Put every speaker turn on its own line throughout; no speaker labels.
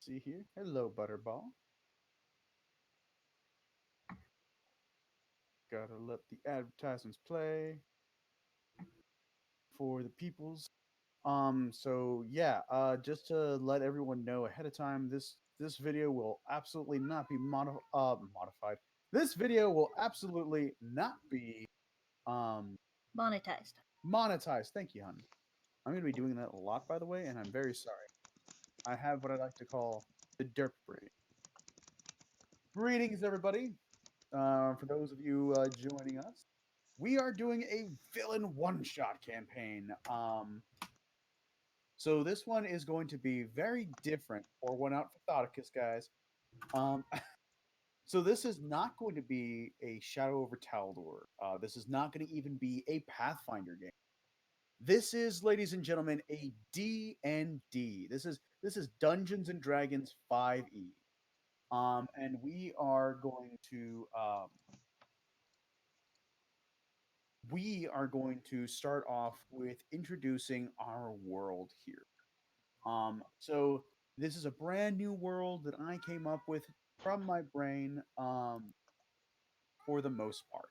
See here. Hello, Butterball. Gotta let the advertisements play for the peoples. So yeah, just to let everyone know ahead of time, this video will absolutely not be modified. This video will absolutely not be um
Monetized.
monetized. Thank you, hon. I'm gonna be doing that a lot, by the way, and I'm very sorry. I have what I like to call the derp brain. Greetings, everybody. For those of you joining us, we are doing a villain one-shot campaign. So this one is going to be very different. Pour one out for Thoticus, guys. Um, so this is not going to be a Shadow over Taldor. This is not going to even be a Pathfinder game. This is, ladies and gentlemen, a D&D. This is Dungeons and Dragons 5e. And we are going to start off with introducing our world here. So this is a brand new world that I came up with from my brain, for the most part.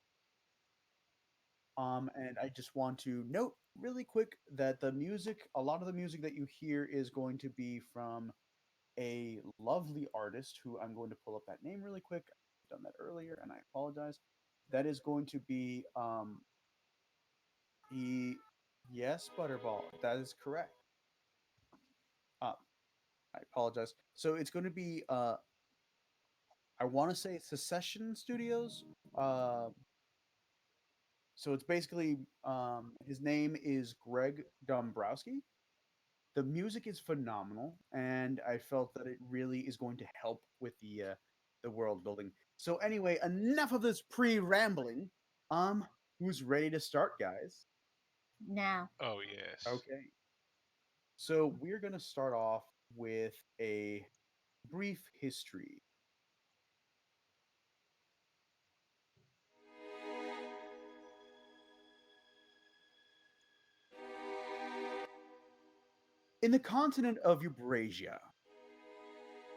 And I just want to note really quick that a lot of the music that you hear is going to be from a lovely artist who I'm going to pull up that name really quick. I've done that earlier, and I apologize. That is going to be he. Yes, Butterball. That is correct. Uh, I apologize. So it's going to be I want to say Secession Studios. Uh, so it's basically his name is Greg Dombrowski. The music is phenomenal, and I felt that it really is going to help with the world building. So anyway, enough of this pre-rambling. Who's ready to start, guys?
Now,
Oh, yes.
Okay. So we're gonna start off with a brief history. In the continent of Eurasia,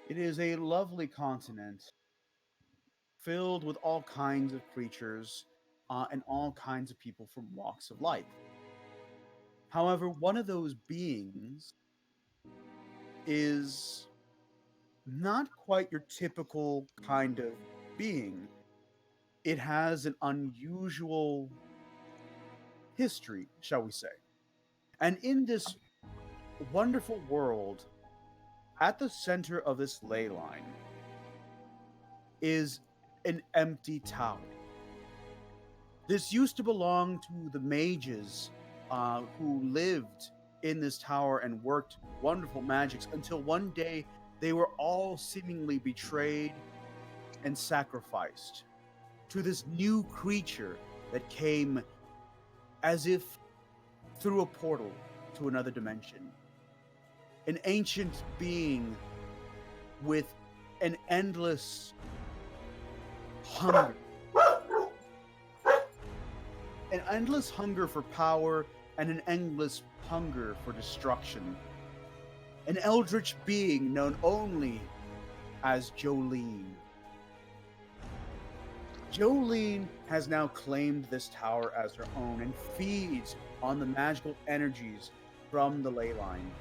it is a lovely continent filled with all kinds of creatures and all kinds of people from walks of life. However, one of those beings is not quite your typical kind of being. It has an unusual history, shall we say. And in this wonderful world, at the center of this ley line, is an empty tower. This used to belong to the mages who lived in this tower and worked wonderful magics until one day they were all seemingly betrayed and sacrificed to this new creature that came as if through a portal to another dimension. An ancient being with an endless hunger, an endless hunger for power and an endless hunger for destruction. An eldritch being known only as Jolene. Jolene has now claimed this tower as her own and feeds on the magical energies from the ley line.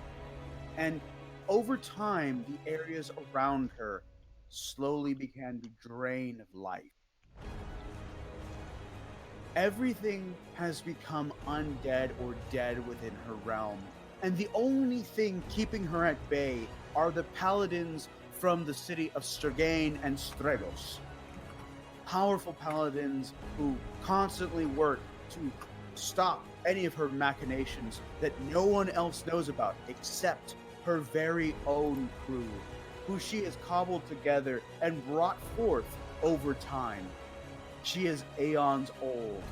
And over time, the areas around her slowly began to drain of life. Everything has become undead or dead within her realm, and the only thing keeping her at bay are the paladins from the city of Sturgain and Strelos. Powerful paladins who constantly work to stop any of her machinations that no one else knows about except her very own crew, who she has cobbled together and brought forth over time. She is aeons old,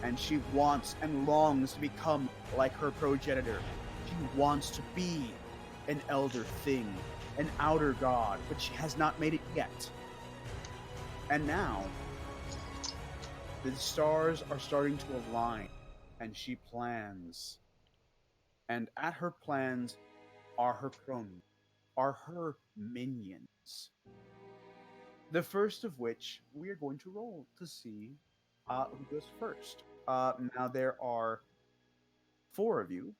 and she wants and longs to become like her progenitor. She wants to be an elder thing, an outer god, but she has not made it yet. And now, the stars are starting to align, and she plans. And at her plans are her cronies. are her minions. The first of which we are going to roll to see who goes first. Now there are four of you,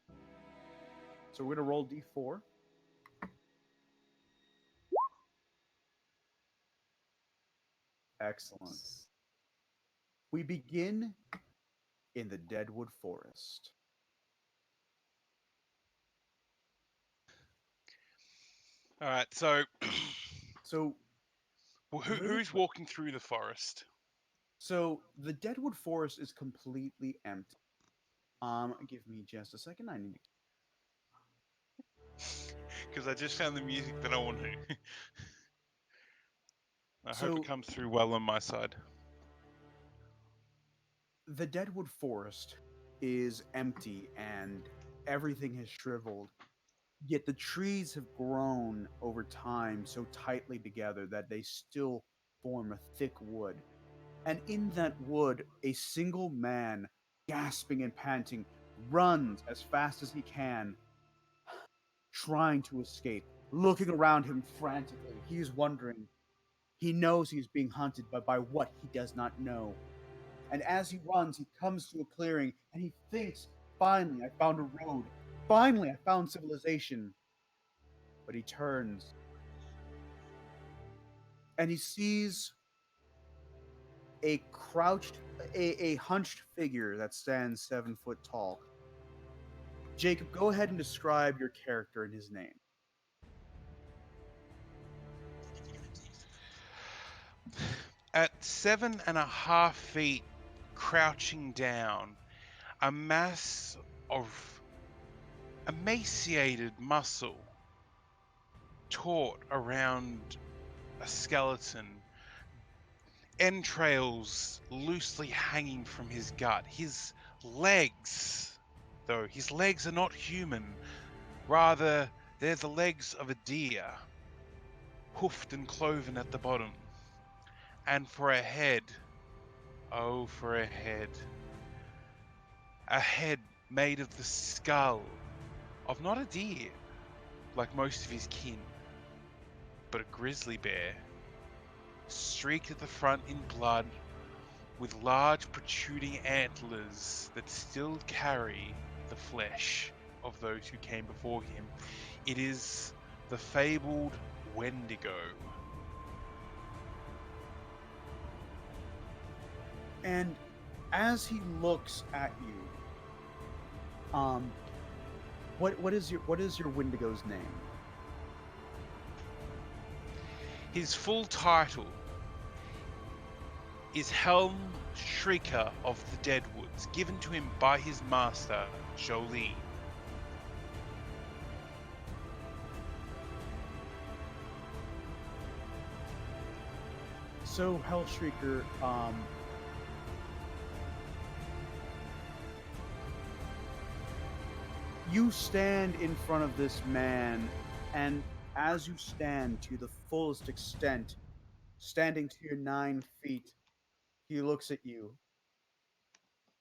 so we're going to roll d4. Excellent. We begin in the Deadwood Forest.
All right. So,
So, really
who's
quick.
walking through the forest?
So the Deadwood Forest is completely empty. Give me just a second. I need to.
Because I just found the music that I want to. I hope it
So
comes through well on my side.
the Deadwood Forest is empty and everything has shriveled. Yet the trees have grown over time so tightly together that they still form a thick wood. And in that wood, a single man, gasping and panting, runs as fast as he can, trying to escape, looking around him frantically. He's wondering. He knows he's being hunted, but by what he does not know. And as he runs, he comes to a clearing and he thinks, finally, I found a road. Finally, I found civilization. But he turns and he sees a crouched, a hunched figure that stands 7 foot tall. Jacob, go ahead and describe your character and his name.
At 7.5 feet, crouching down, a mass of emaciated muscle taut around a skeleton, entrails loosely hanging from his gut. His legs, though, his legs are not human. Rather, they're the legs of a deer, hoofed and cloven at the bottom. And for a head, oh, for a head made of the skull of not a deer, like most of his kin, but a grizzly bear, streaked at the front in blood, with large protruding antlers that still carry the flesh of those who came before him. It is the fabled Wendigo.
And as he looks at you, what is your Wendigo's name?
His full title is Helm Shrieker of the Deadwoods, given to him by his master, Jolene.
So Hellshrieker, you stand in front of this man, and as you stand to the fullest extent, standing to your 9 feet, he looks at you.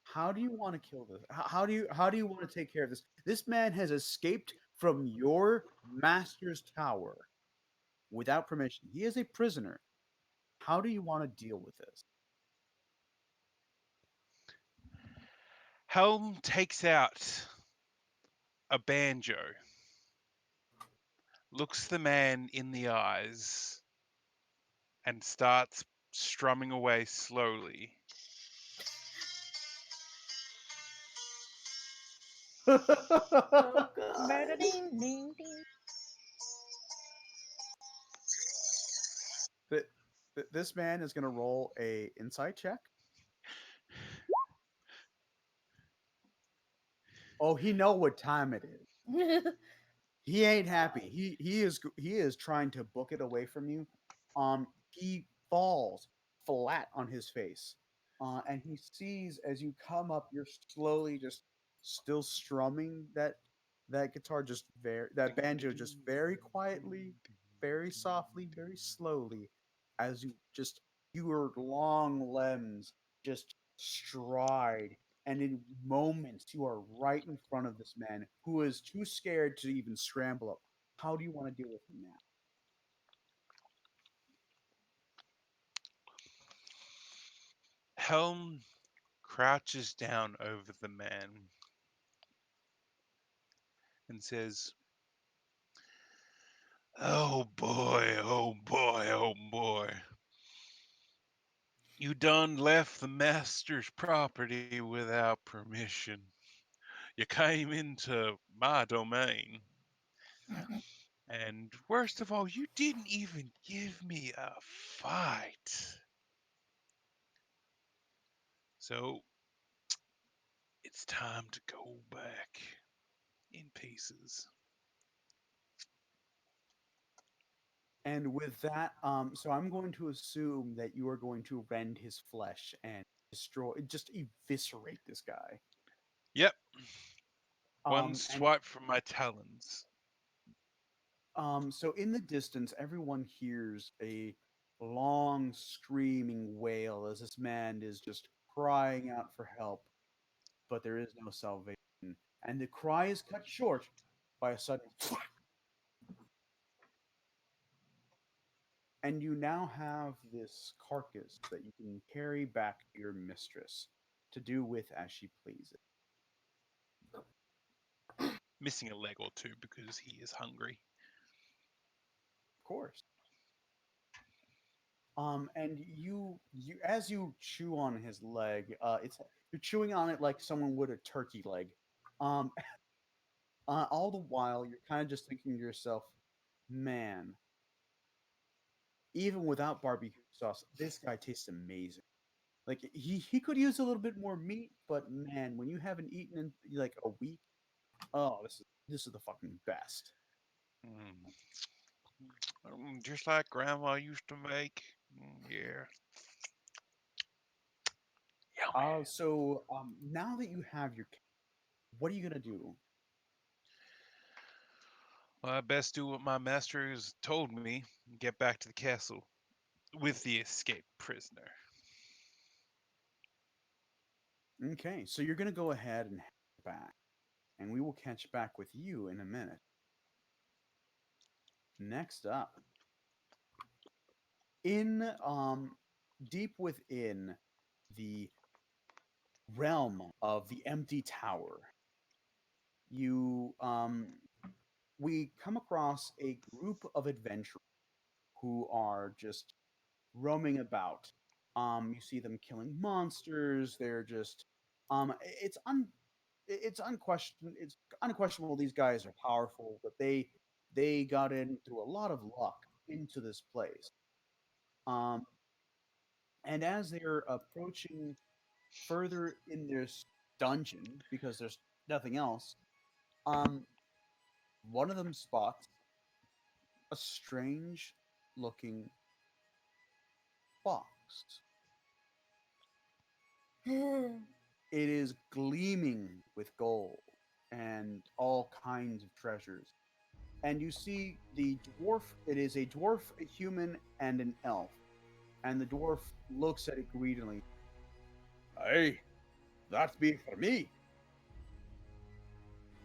How do you want to kill this? How do you want to take care of this? This man has escaped from your master's tower without permission. He is a prisoner. How do you want to deal with this?
Helm takes out a banjo, looks the man in the eyes, and starts strumming away slowly.
Oh, murder ding ding ding.
This man is going to roll a insight check. Oh, he know what time it is. He ain't happy. He is trying to book it away from you. He falls flat on his face, and he sees as you come up, you're slowly just still strumming that guitar, just very that banjo, just very quietly, very softly, very slowly, as you just your long limbs just stride, and in moments you are right in front of this man who is too scared to even scramble up. How do you want to deal with him now?
Helm crouches down over the man and says, "Oh boy, oh boy, oh boy. You done left the master's property without permission. You came into my domain. And worst of all, you didn't even give me a fight. So it's time to go back in pieces."
And with that, so I'm going to assume that you are going to rend his flesh and destroy, just eviscerate this guy.
Yep, one
And
swipe from my talons.
so in the distance, everyone hears a long screaming wail as this man is just crying out for help, but there is no salvation. And the cry is cut short by a sudden and you now have this carcass that you can carry back to your mistress to do with as she pleases.
Missing a leg or two because he is hungry.
Of course. And you as you chew on his leg, it's you're chewing on it like someone would a turkey leg. Um, all the while you're kind of just thinking to yourself, man, even without barbecue sauce, this guy tastes amazing. Like he could use a little bit more meat, but man, when you haven't eaten in like a week, oh, this is the fucking best.
Mm. Just like Grandma used to make. Yeah. Yummy.
So now that you have your, what are you gonna do?
Well, I best do what my master has told me and get back to the castle with the escaped prisoner.
Okay, so you're gonna go ahead and head back, and we will catch back with you in a minute. Next up, in deep within the realm of the empty tower, you we come across a group of adventurers who are just roaming about. You see them killing monsters. They're just it's un it's unquestionable these guys are powerful, but they got in through a lot of luck into this place. Um, and as they're approaching further in this dungeon, because there's nothing else, um, one of them spots a strange looking box. It is gleaming with gold and all kinds of treasures. And you see the dwarf, it is a dwarf, a human, and an elf. And the dwarf looks at it greedily. Hey, that be for me.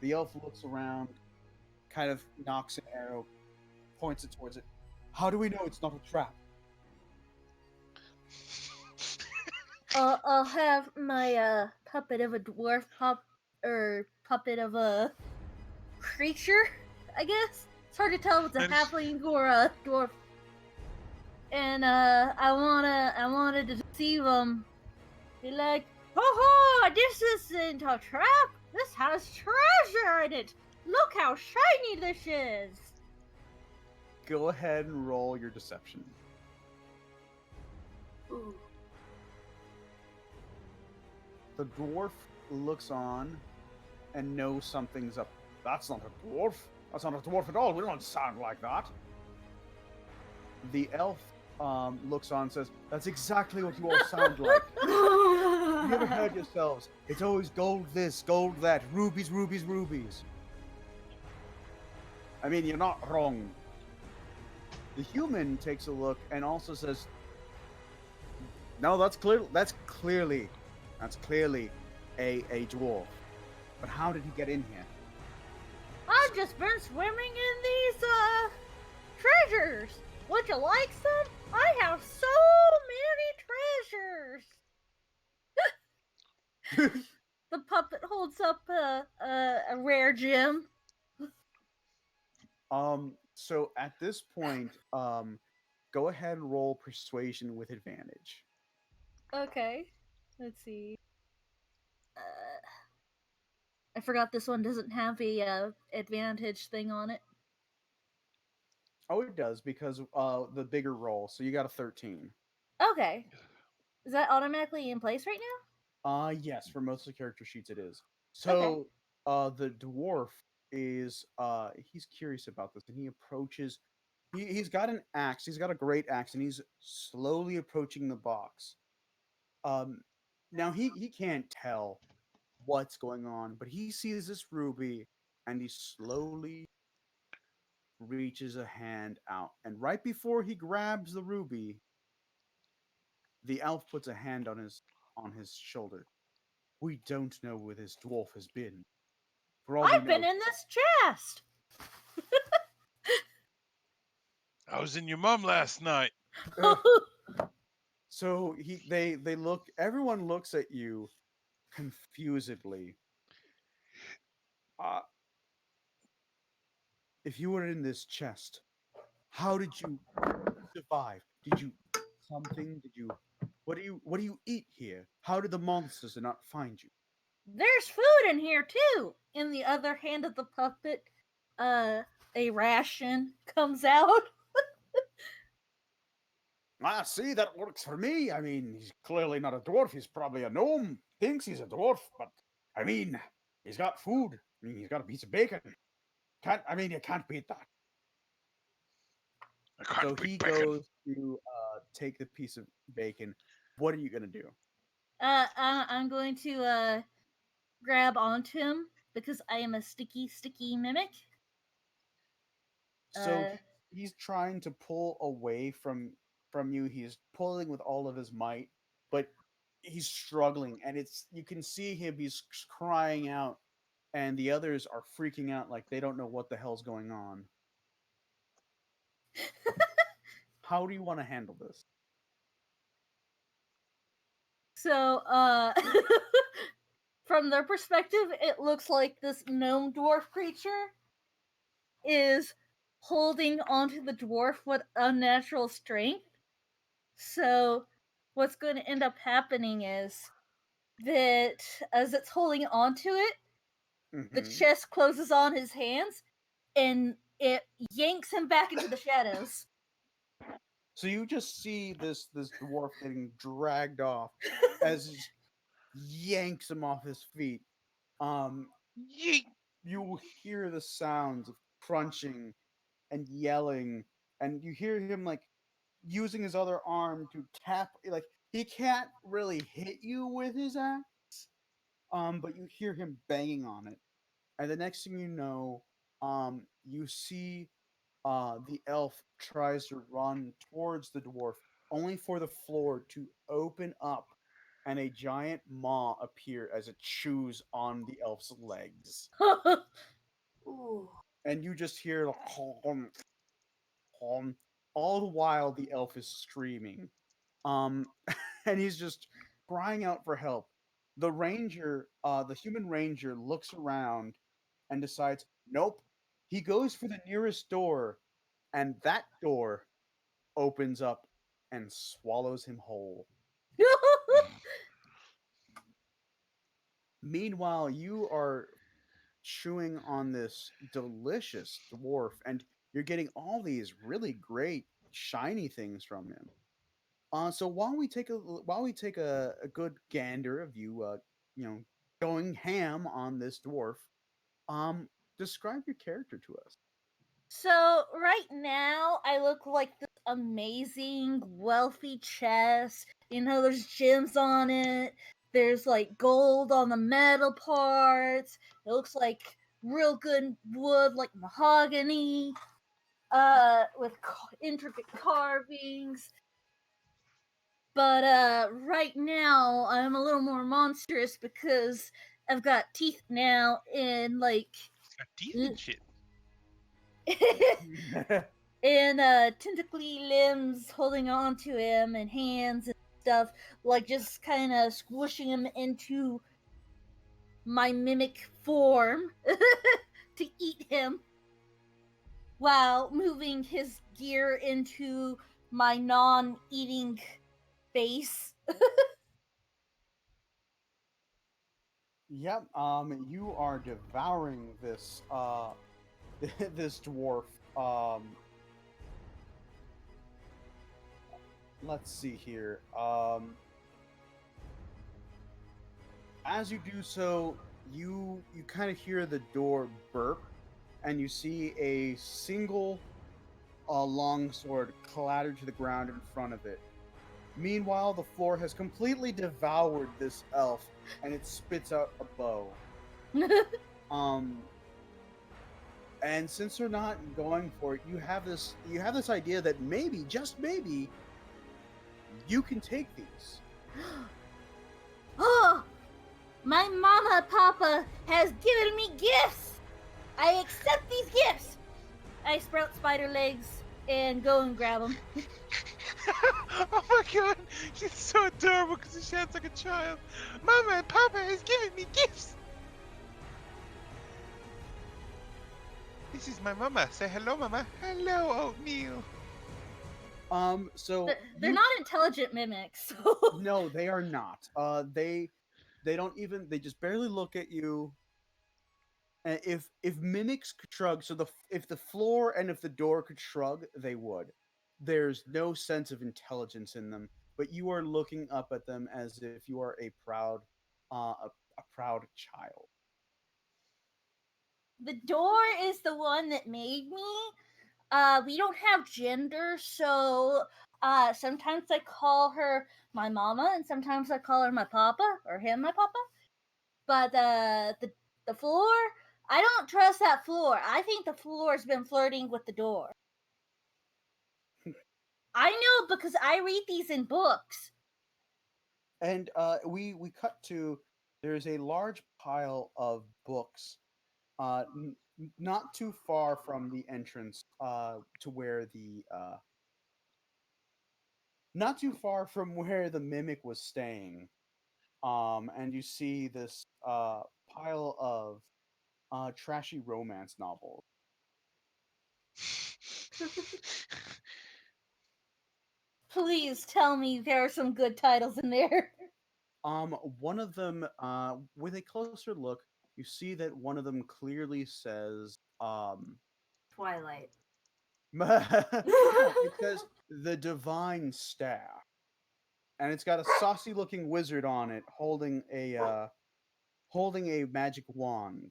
The elf looks around, kind of knocks an arrow, points it towards it. How do we know it's not a trap?
I'll have my puppet of a dwarf puppet of a creature, I guess. It's hard to tell if it's a
And-
halfling or a dwarf. And I wanna deceive them. Be like, ho, this isn't a trap. This has treasure in it. Look how shiny this is.
Go ahead and roll your deception.
Ooh.
The dwarf looks on and knows something's up. That's not a dwarf. That's not a dwarf at all. We don't sound like that. The elf looks on and says, that's exactly what you all sound like. You ever heard yourselves? It's always gold this, gold that, rubies, rubies, rubies. I mean, you're not wrong. The human takes a look and also says, no, that's clearly a dwarf. But how did he get in here?
I I've just been swimming in these treasures. Would you like some? I have so many treasures. The puppet holds up a rare gem.
So at this point, go ahead and roll persuasion with advantage.
Okay. Let's see. I forgot this one doesn't have a advantage thing on it.
Oh, it does because the bigger roll. So you got a 13.
Okay. Is that automatically in place right
Yes, for most of the character sheets it is.
now? Okay.
So the dwarf is he's curious about this and he approaches he's got an axe, he's got a great axe, and he's slowly approaching the box. Um Now he can't tell what's going on, but he sees this ruby and he slowly reaches a hand out. And right before he grabs the ruby, the elf puts a hand on his shoulder. We don't know where this dwarf has been. For all we
I've been
know,
in this chest.
I was in your mum last night.
so they look. Everyone looks at you confusedly. Uh, if you were in this chest, how did you survive? Did you something? Did you? What do you eat here? How did the monsters not find you?
There's food in here too. In the other hand of the puppet, a ration comes out.
Ah, see, that works for me. I mean, he's clearly not a dwarf. He's probably a gnome. Thinks he's a dwarf, but I mean, he's got food. I mean, he's got a piece of bacon. You can't beat that.
I can't
So
beat
he
bacon.
goes to take the piece of bacon. What are you gonna do?
I'm going to grab onto him because I am a sticky mimic.
So he's trying to pull away from you. He's pulling with all of his might, but he's struggling, and it's you can see him. He's crying out, and the others are freaking out like they don't know what the hell's going on. How do you want to handle this?
So, from their perspective, it looks like this gnome dwarf creature is holding onto the dwarf with unnatural strength. So, what's going to end up happening is that as it's holding onto it, the
Mm-hmm.
chest closes on his hands and it yanks him back into the shadows.
So you just see this dwarf getting dragged off as he yanks him off his feet. Um,
Yeet.
you will hear the sounds of crunching and yelling, and you hear him like using his other arm to tap. Like he can't really hit you with his axe, but you hear him banging on it, and the next thing you know, you see the elf tries to run towards the dwarf, only for the floor to open up and a giant maw appear as it chews on the elf's legs.
Ooh.
And you just hear hom, hom, all the while the elf is screaming. Um, and he's just crying out for help. The human ranger looks around and decides, nope. He goes for the nearest door, and that door opens up and swallows him whole. Meanwhile, you are chewing on this delicious dwarf, and you're getting all these really great shiny things from him. So while we take a good gander of you, going ham on this dwarf, um, describe your character to us.
So right now I look like this amazing wealthy chest. You know, there's gems on it. There's like gold on the metal parts. It looks like real good wood, like mahogany, with intricate carvings. But right now I'm a little more monstrous because I've got teeth now and like
Got teeth and shit.
and tentacly limbs holding on to him and hands and stuff, like just kind of squishing him into my mimic form to eat him while moving his gear into my non-eating face.
Yep. You are devouring this this dwarf. Let's see here. As you do so, you kind of hear the door burp, and you see a single longsword clatter to the ground in front of it. Meanwhile, the floor has completely devoured this elf, and it spits out a bow. And since they're not going for it, you have this idea that maybe, just maybe, you can take these.
Oh, my mama papa has given me gifts. I accept these gifts. I sprout spider legs and go and grab them.
Oh my god, she's so adorable because she sounds like a child. Mama and Papa has given me gifts. This is my mama. Say hello, mama. Hello, oatmeal.
So
They're not intelligent mimics. So.
No, they are not. They don't even. They just barely look at you. And if mimics could shrug, so if the floor and if the door could shrug, they would. There's no sense of intelligence in them, but you are looking up at them as if you are a proud, a proud child.
The door is the one that made me. We don't have gender, so sometimes I call her my mama, and sometimes I call her my papa, or him my papa. But the floor, I don't trust that floor. I think the floor's been flirting with the door. I know because I read these in books.
And we cut to there's a large pile of books, not too far from the entrance, to where the not too far from where the mimic was staying. And you see this pile of trashy romance novels.
Please tell me there are some good titles in there.
One of them, with a closer look, you see that one of them clearly says,
Twilight.
it says the Divine Staff, and it's got a saucy-looking wizard on it holding a magic wand.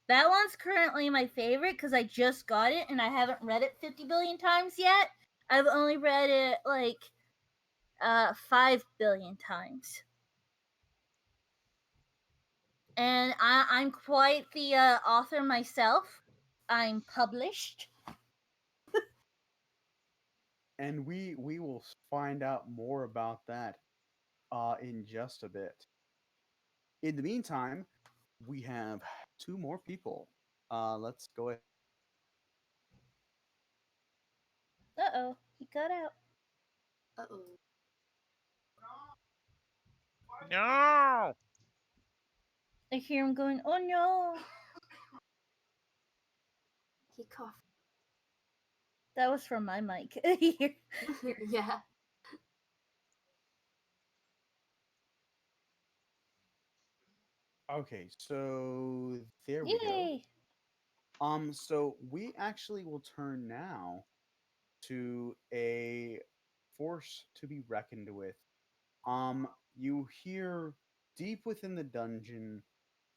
That one's currently my favorite because I just got it and I haven't read it 50 billion times yet. I've only read it like 5 billion times. And I'm quite the author myself. I'm published.
And we will find out more about that in just a bit. In the meantime, we have two more people. Let's go ahead.
Uh-oh, he got out.
Uh-oh.
No.
I hear him going, oh no.
He coughed.
That was from my mic.
Yeah.
Okay, so there we go.
Yay!
So we actually will turn now to a force to be reckoned with. You hear deep within the dungeon,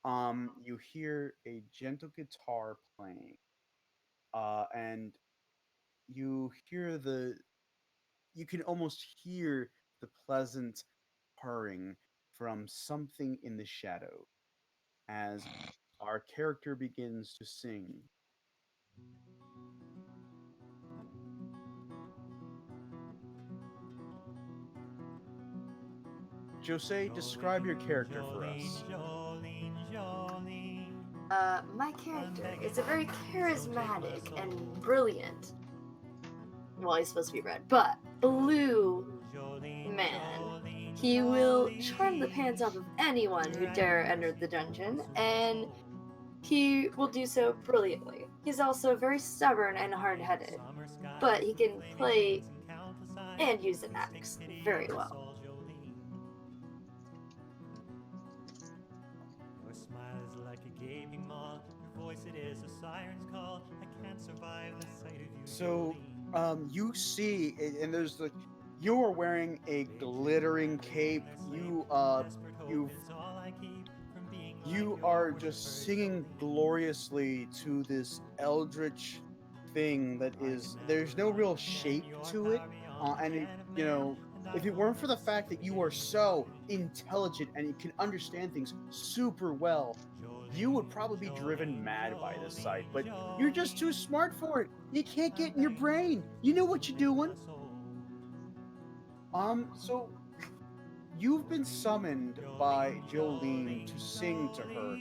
you hear a gentle guitar playing, and you can almost hear the pleasant purring from something in the shadow as our character begins to sing. Jose, describe your character for us.
Jolene, Jolene.
My character is a very charismatic and brilliant. Well, he's supposed to be red, but blue man. He will charm the pants off of anyone who dare enter the dungeon, and he will do so brilliantly. He's also very stubborn and hard-headed, but he can play and use an axe very well.
Your smile is like a gaping maw. Your voice it is a siren's call. I can't survive the sight of you.
So,
Jolene.
you see, and there's like, you are wearing a glittering cape. You are just singing gloriously to this eldritch thing that is. There's no real shape to it, and if it weren't for the fact that you are so intelligent and you can understand things super well, you would probably be driven mad by this sight. But you're just too smart for it. You can't get in your brain. You know what you're doing. So you've been summoned by Jolene to sing to her,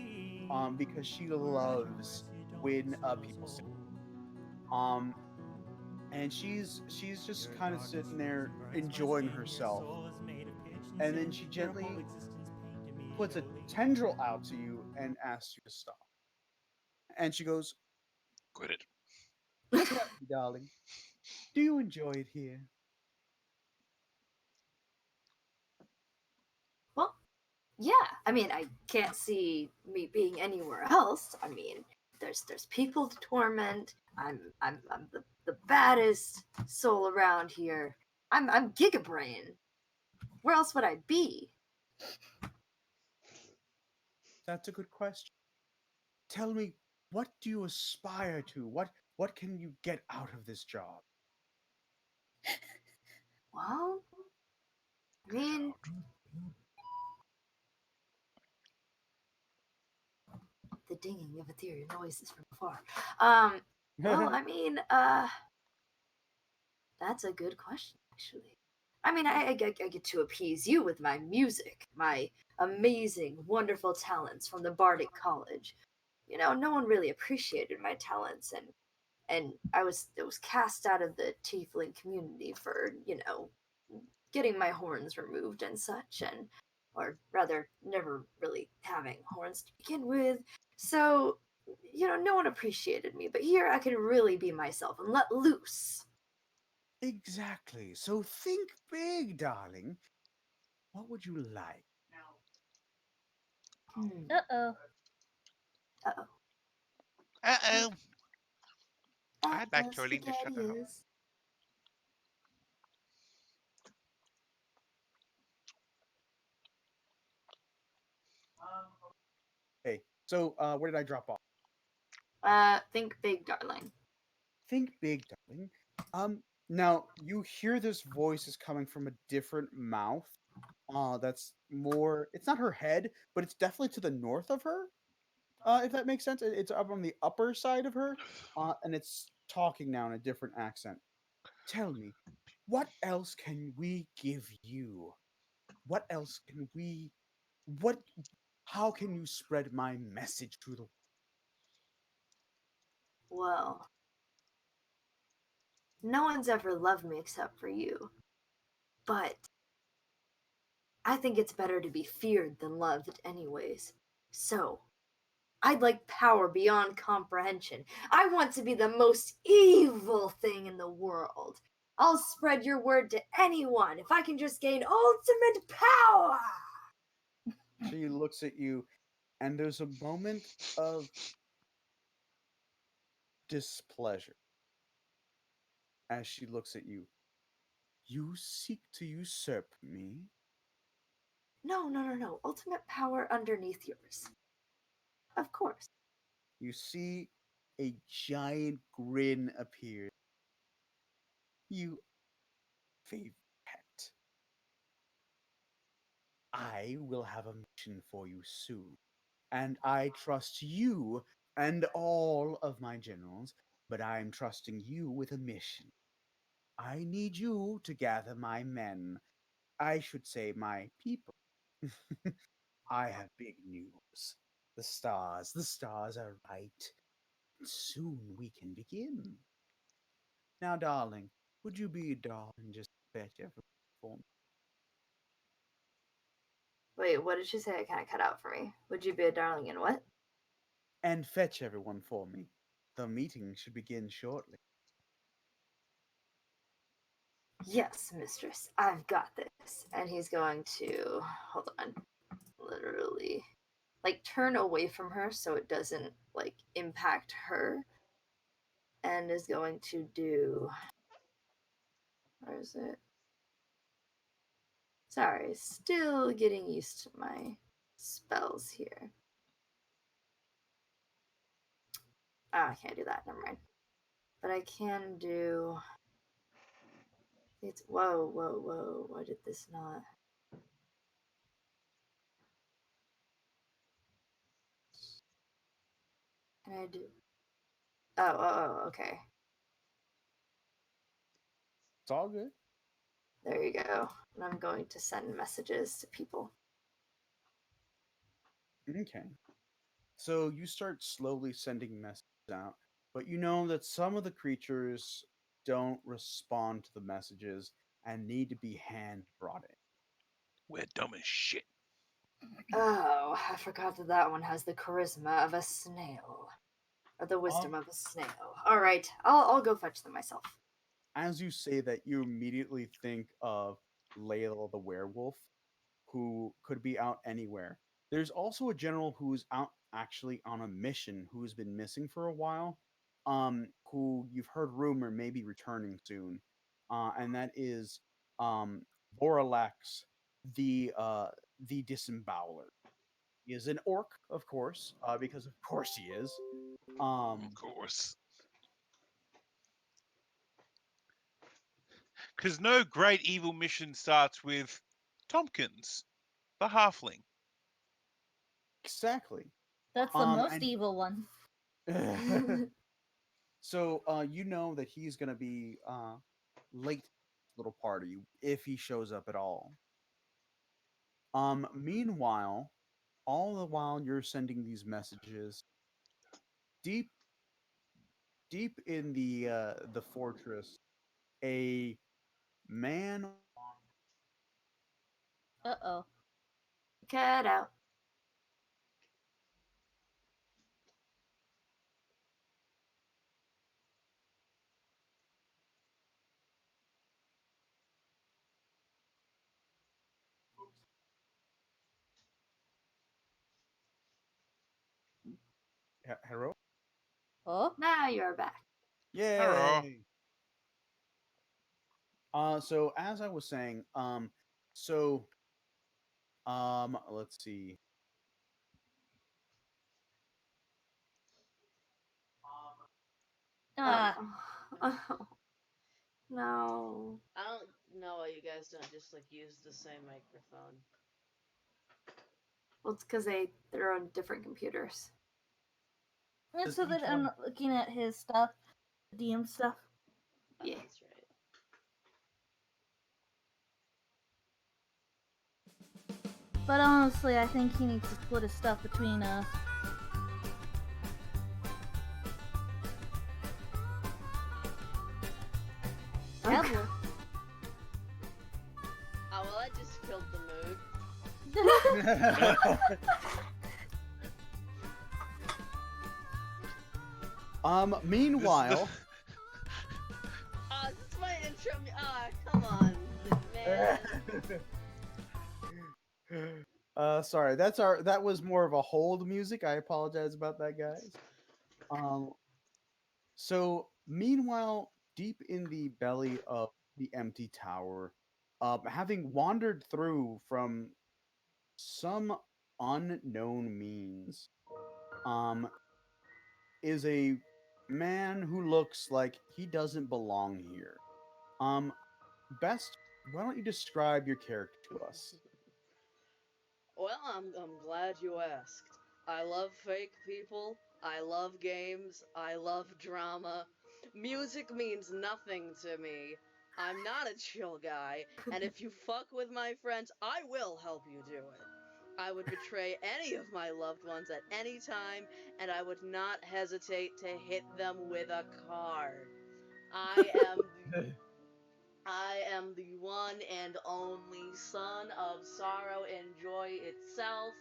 because she loves when people sing. Um, and she's just kind of sitting there enjoying herself, and then she gently puts a tendril out to you and asks you to stop. And she goes,
Quit it.
"Tell me, darling, do you enjoy it here?"
Well, yeah. I mean, I can't see me being anywhere else. I mean, there's people to torment. I'm the baddest soul around here. I'm Gigabrain. Where else would I be?
That's a good question. Tell me, what do you aspire to? What can you get out of this job?
Well, I mean, the dinging of ethereal noises from afar. Well, I mean, that's a good question, actually. I mean, I get to appease you with my music, my amazing, wonderful talents from the Bardic College. You know, no one really appreciated my talents, and I was cast out of the tiefling community for getting my horns removed and such, and or rather, never really having horns to begin with. So, no one appreciated me, but here I can really be myself and let loose.
Exactly. So think big, darling. What would you like?
Hmm.
Uh-oh.
Uh-oh.
Uh-oh. I'd like
Uh-oh,
Jolene to shut up.
SpaghettiOs.
Hey, so where did I drop off?
Think big, darling.
Think big, darling. Now you hear this voice is coming from a different mouth. That's more. It's not her head, but it's definitely to the north of her. If that makes sense, it's up on the upper side of her, and it's talking now in a different accent. Tell me, what else can we give you? What else can we? What? How can you spread my message to the?
Well, no one's ever loved me except for you. But I think it's better to be feared than loved, anyways. So, I'd like power beyond comprehension. I want to be the most evil thing in the world. I'll spread your word to anyone if I can just gain ultimate power.
She looks at you, and there's a moment of displeasure as she looks at you. You seek to usurp me?
No, no, no, no. Ultimate power underneath yours. Of course.
You see a giant grin appear. You favorite pet. I will have a mission for you soon, and I trust you and all of my generals, but I'm trusting you with a mission. I need you to gather my men. I should say my people. I have big news. The the stars are right. Soon we can begin. Now, darling, would you be a darling and just fetch everyone for me?
Wait, what did she say? It kind of cut out for me. Would you be a darling in what?
And fetch everyone for me. The meeting should begin shortly.
Yes, mistress, I've got this. And he's going to, hold on, literally, like, turn away from her so it doesn't, like, impact her. And is going to do, where is it? Sorry, still getting used to my spells here. I can't do that, never mind. But I can do, it's, whoa, why did this not? Can I do, okay.
It's all good.
There you go. And I'm going to send messages to people.
Okay. So you start slowly sending messages out, but you know that some of the creatures don't respond to the messages and need to be hand brought in.
We're dumb as shit.
Oh, I forgot that that one has the charisma of a snail. Or the wisdom of a snail. Alright, I'll go fetch them myself.
As you say that, you immediately think of Layla the werewolf, who could be out anywhere. There's also a general who's out actually on a mission who's been missing for a while, who you've heard rumor may be returning soon, and that is Boralax, the disemboweler. He is an orc, of course, because of course he is.
Of course. Because no great evil mission starts with Tompkins, the halfling.
Exactly.
That's the most
And
evil one.
so you know that he's gonna be late to this little party if he shows up at all. Meanwhile, all the while you're sending these messages, deep deep in the fortress, a man.
Uh-oh.
Cut out.
Hero.
Oh?
Now you're back.
Hello.
Yay! So as I was saying, so let's see.
Ah.
Oh. No.
I don't know why you guys don't just like use the same microphone.
Well, it's because they're on different computers.
And
Does
so that
each
I'm
one-
not looking at his stuff, the DM stuff.
Yeah.
That's right.
But honestly, I think he needs to split his stuff between Adler.
Oh well, I just killed the mood.
Meanwhile,
Ah, this is my intro. Ah, come on, man.
sorry, that was more of a hold music. I apologize about that, guys. Um, so meanwhile, deep in the belly of the empty tower, having wandered through from some unknown means, is a man who looks like he doesn't belong here. Best, why don't you describe your character to us?
Well, I'm glad you asked. I love fake people. I love games. I love drama. Music means nothing to me. I'm not a chill guy, and if you fuck with my friends, I will help you do it. I would betray any of my loved ones at any time, and I would not hesitate to hit them with a card. I am I am the one and only son of sorrow and joy itself.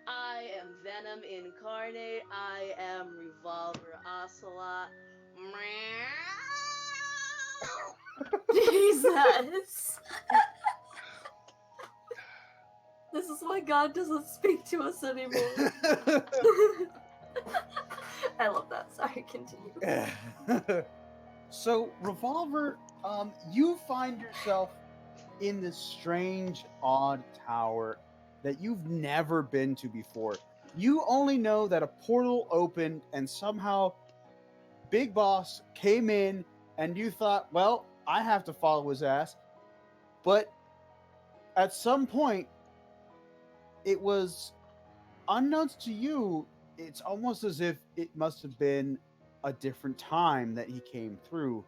I am Venom incarnate. I am Revolver Ocelot.
Jesus. This is why God doesn't speak to us anymore. I love that. Sorry, continue.
So, Revolver, you find yourself in this strange, odd tower that you've never been to before. You only know that a portal opened and somehow Big Boss came in, and you thought, well, I have to follow his ass. But at some point, it was unknowns to you, it's almost as if it must have been a different time that he came through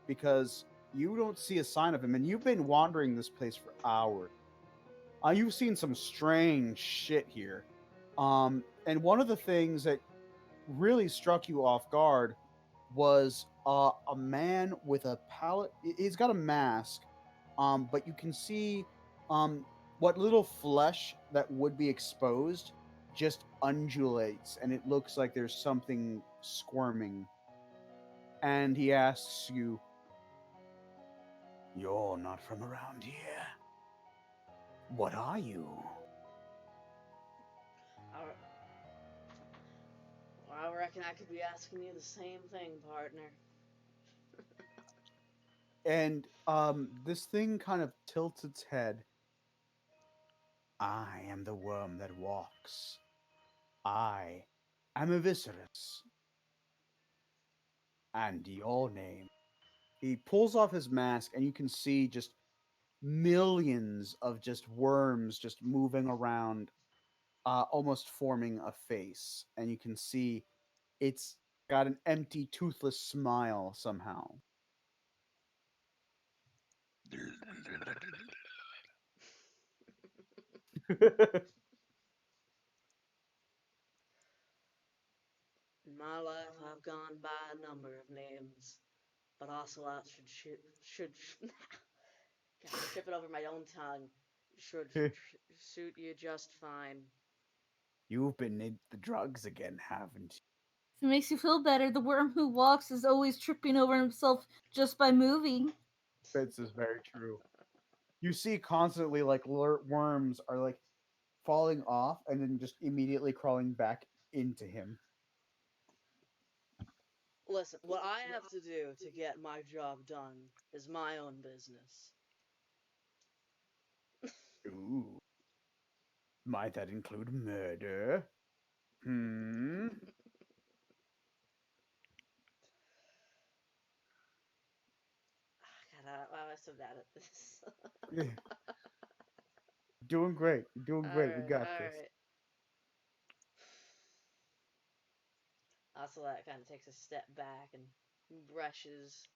because you don't see a sign of him and you've been wandering this place for hours. You've seen some strange shit here. And one of the things that really struck you off guard was a man with a pallet. He's got a mask, but you can see what little flesh that would be exposed just undulates, and it looks like there's something squirming. And he asks you, "You're not from around here. What are you?"
I reckon I could be asking you the same thing, partner.
And this thing kind of tilts its head. "I am the worm that walks. I am a Viserys. And your name." He pulls off his mask, and you can see just millions of just worms just moving around, almost forming a face. And you can see it's got an empty, toothless smile somehow.
In my life, I've gone by a number of names, but Ocelot should God, I'm tripping over my own tongue. Should suit you just fine.
You've been in the drugs again, haven't
If it makes you feel better, the worm who walks is always tripping over himself just by moving.
you? This is very true. You see constantly like worms are like falling off and then just immediately crawling back into him.
Listen, what I have to do to get my job done is my own business.
Ooh. Might that include murder? Hmm.
God, why am I so bad at this?
Yeah. Doing great. You're doing great. We
Alright,
got this.
alright. Ocelot kind of takes a step back and brushes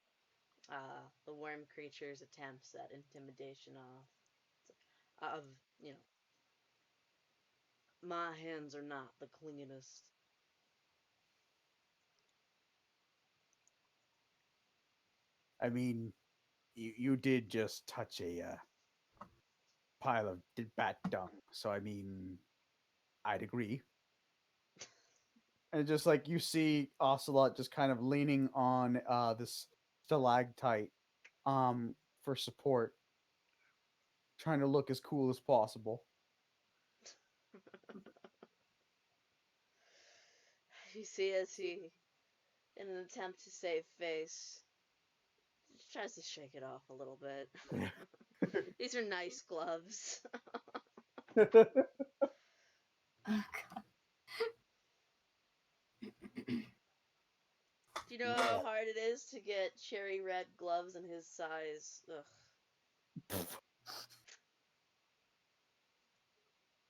the worm creature's attempts at intimidation off. Of, you know, my hands are not the cleanest.
I mean, you did just touch a pile of bat dung, so I mean, I'd agree. And just like you see Ocelot just kind of leaning on this stalactite for support, trying to look as cool as possible.
You see, as he, in an attempt to save face, tries to shake it off a little bit. These are nice gloves.
Oh, God.
Do you know how hard it is to get cherry red gloves in his size? Ugh.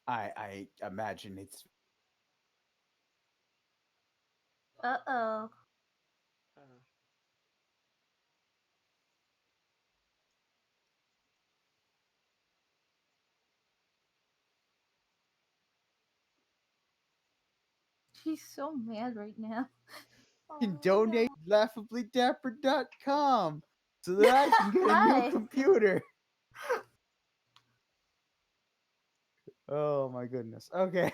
I imagine it's
Uh-oh.
Uh,
She's so mad right now.
You can
Oh,
donate laughablydapper.com so that I can get a new
Hi.
computer. Oh my goodness. Okay.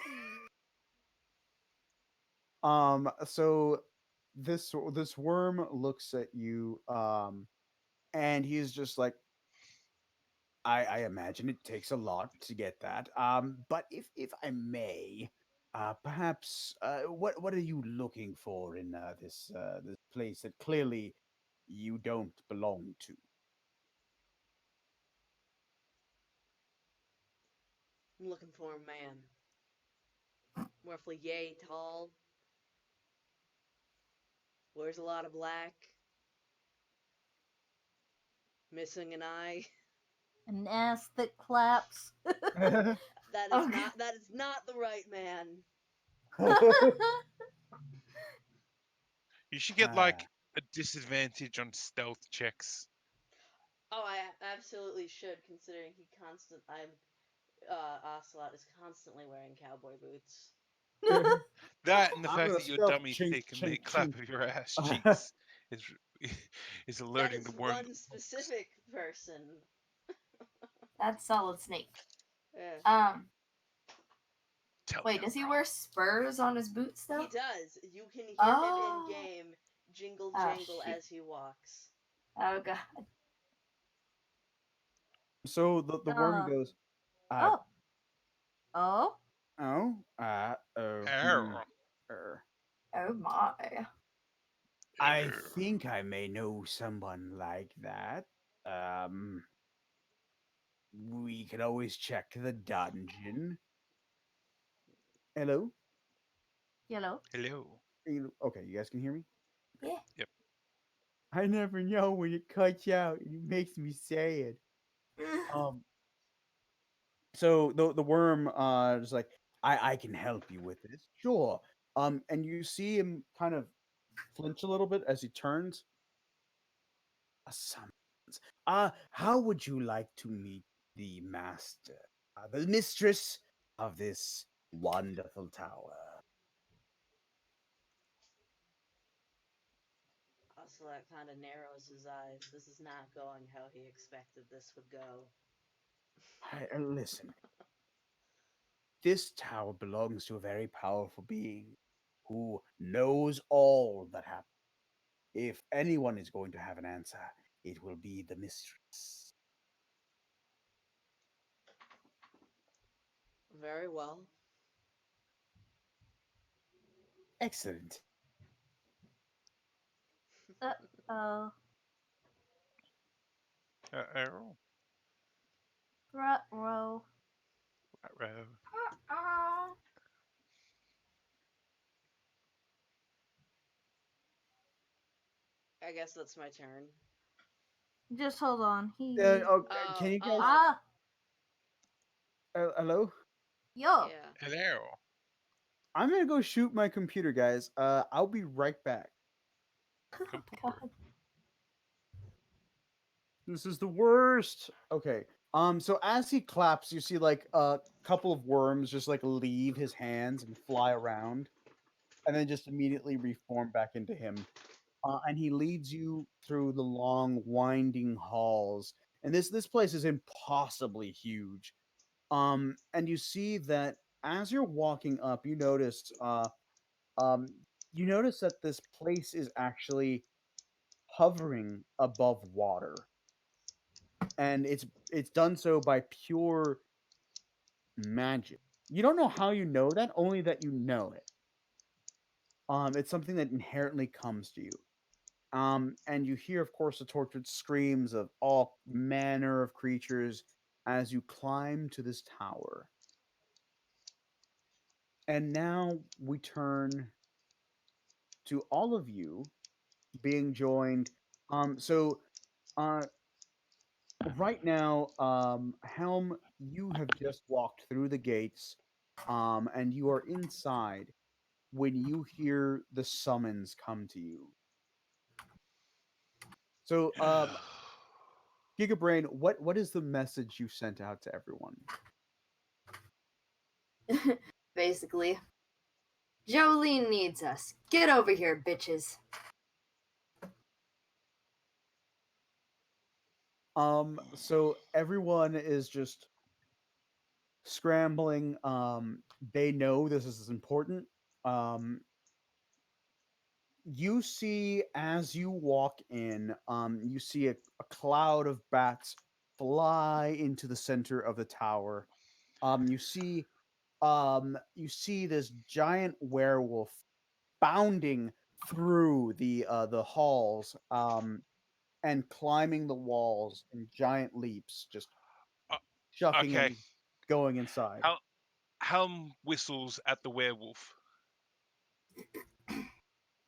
So this worm looks at you, and he's just like, I imagine it takes a lot to get that. But if I may, perhaps what are you looking for in this place that clearly you don't belong to?
I'm looking for a man. Roughly yay tall. Wears a lot of black. Missing an eye.
An ass that claps.
That is
Okay.
not the right man.
You should get
Ah,
like a disadvantage on stealth checks.
Oh, I absolutely should, considering Ocelot is constantly wearing cowboy boots.
That and the
I'm
fact
gonna
that you're
stealth
dummy
chink
thick and the
chink
clap
chink.
of your ass cheeks is is
That
alerting
is
the worm.
one specific person.
That's Solid Snake.
Yeah.
Tell
Wait,
me.
does he wear spurs on his boots though?
He does. You can hear him
Oh.
in game jingle
Oh,
jangle
shoot.
as he walks.
Oh god.
So the worm
uh,
goes,
oh. Oh?
oh,
Arr.
er,
Oh my.
I
Arr.
think I may know someone like that. Um, we can always check the dungeon. Hello?
Yellow.
Hello.
Okay, you guys can hear me?
Yeah.
Yep.
I never know when it cuts out and it makes me sad. Um, so the worm is like, I can help you with this. Sure. And you see him kind of flinch a little bit as he turns. A summons. How would you like to meet the master, the mistress of this wonderful tower?
Ocelot kind of narrows his eyes. This is not going how he expected this would go.
Listen, this tower belongs to a very powerful being who knows all that happened. If anyone is going to have an answer, it will be the mistress.
Very well.
Excellent.
Oh.
Arr.
Row.
Arr.
Oh.
I guess that's my turn.
Just hold on. He.
Can you guys?
Ah!
Hello?
Yo!
Yeah.
Hello.
I'm gonna go shoot my computer, guys. I'll be right back.
God.
This is the worst. Okay. So as he claps, you see like a couple of worms just like leave his hands and fly around, and then just immediately reform back into him. And he leads you through the long, winding halls. And this place is impossibly huge. And you see that as you're walking up, um, you notice that this place is actually hovering above water, and it's done so by pure magic. You don't know how you know that, only that you know it. It's something that inherently comes to you. And you hear, of course, the tortured screams of all manner of creatures as you climb to this tower. And now we turn to all of you being joined. So uh, right now, Helm, you have just walked through the gates, and you are inside when you hear the summons come to you. So, Gigabrain, what is the message you sent out to everyone?
Basically, Jolene needs us. Get over here, bitches.
So everyone is just scrambling. They know this is important. Um, you see as you walk in, you see a cloud of bats fly into the center of the tower. You see, you see this giant werewolf bounding through the halls, and climbing the walls in giant leaps, just
Uh,
shucking
okay.
and going inside.
Helm whistles at the werewolf.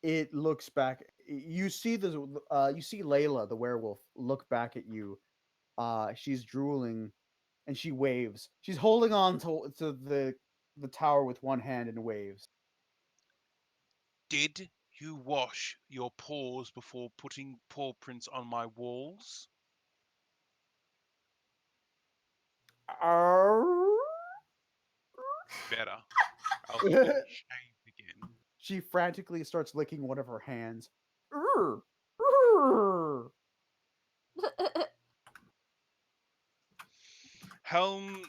It looks back. You see you see Layla, the werewolf, look back at you. She's drooling, and she waves. She's holding on to the tower with one hand and waves.
Did you wash your paws before putting paw prints on my walls?
Arr.
Better. I'll keep you shaved again.
She frantically starts licking one of her hands. Arr. Arr.
Helm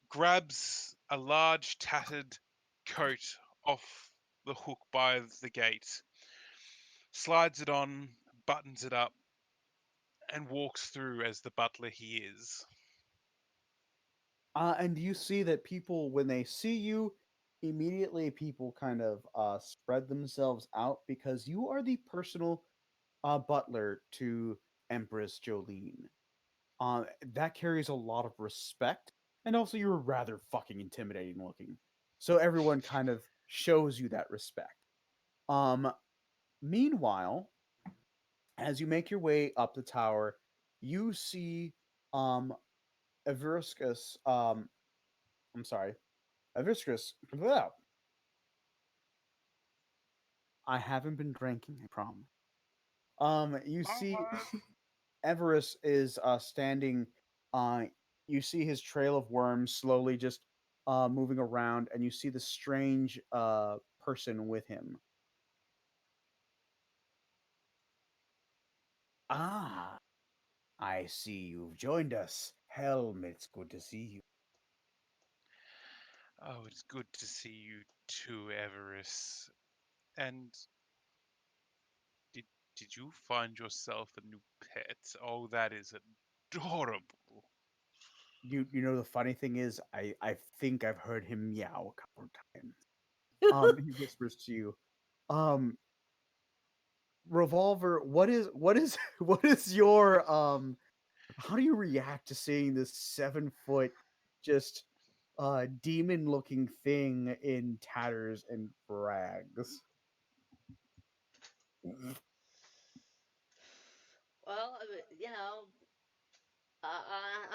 grabs a large tattered coat off the hook by the gate, slides it on, buttons it up, and walks through as the butler he is.
And you see that people, when they see you, immediately people kind of spread themselves out because you are the personal butler to Empress Jolene. That carries a lot of respect, and also you're rather fucking intimidating looking. So everyone kind of shows you that respect. Um, Meanwhile, as you make your way up the tower, you see um Everuscus, I'm sorry, Everuscus. I haven't been drinking, I promise. You see Everest is standing. Uh, you see his trail of worms slowly just moving around, and you see the strange person with him. Ah, I see you've joined us. Helm, it's good to see you.
Oh, it's good to see you too, Everest. And did did you find yourself a new pet? Oh, that is adorable.
You know the funny thing is, I think I've heard him meow a couple of times. He whispers to you, um, Revolver. What is what is your how do you react to seeing this 7 foot just demon looking thing in tatters and rags?
Well,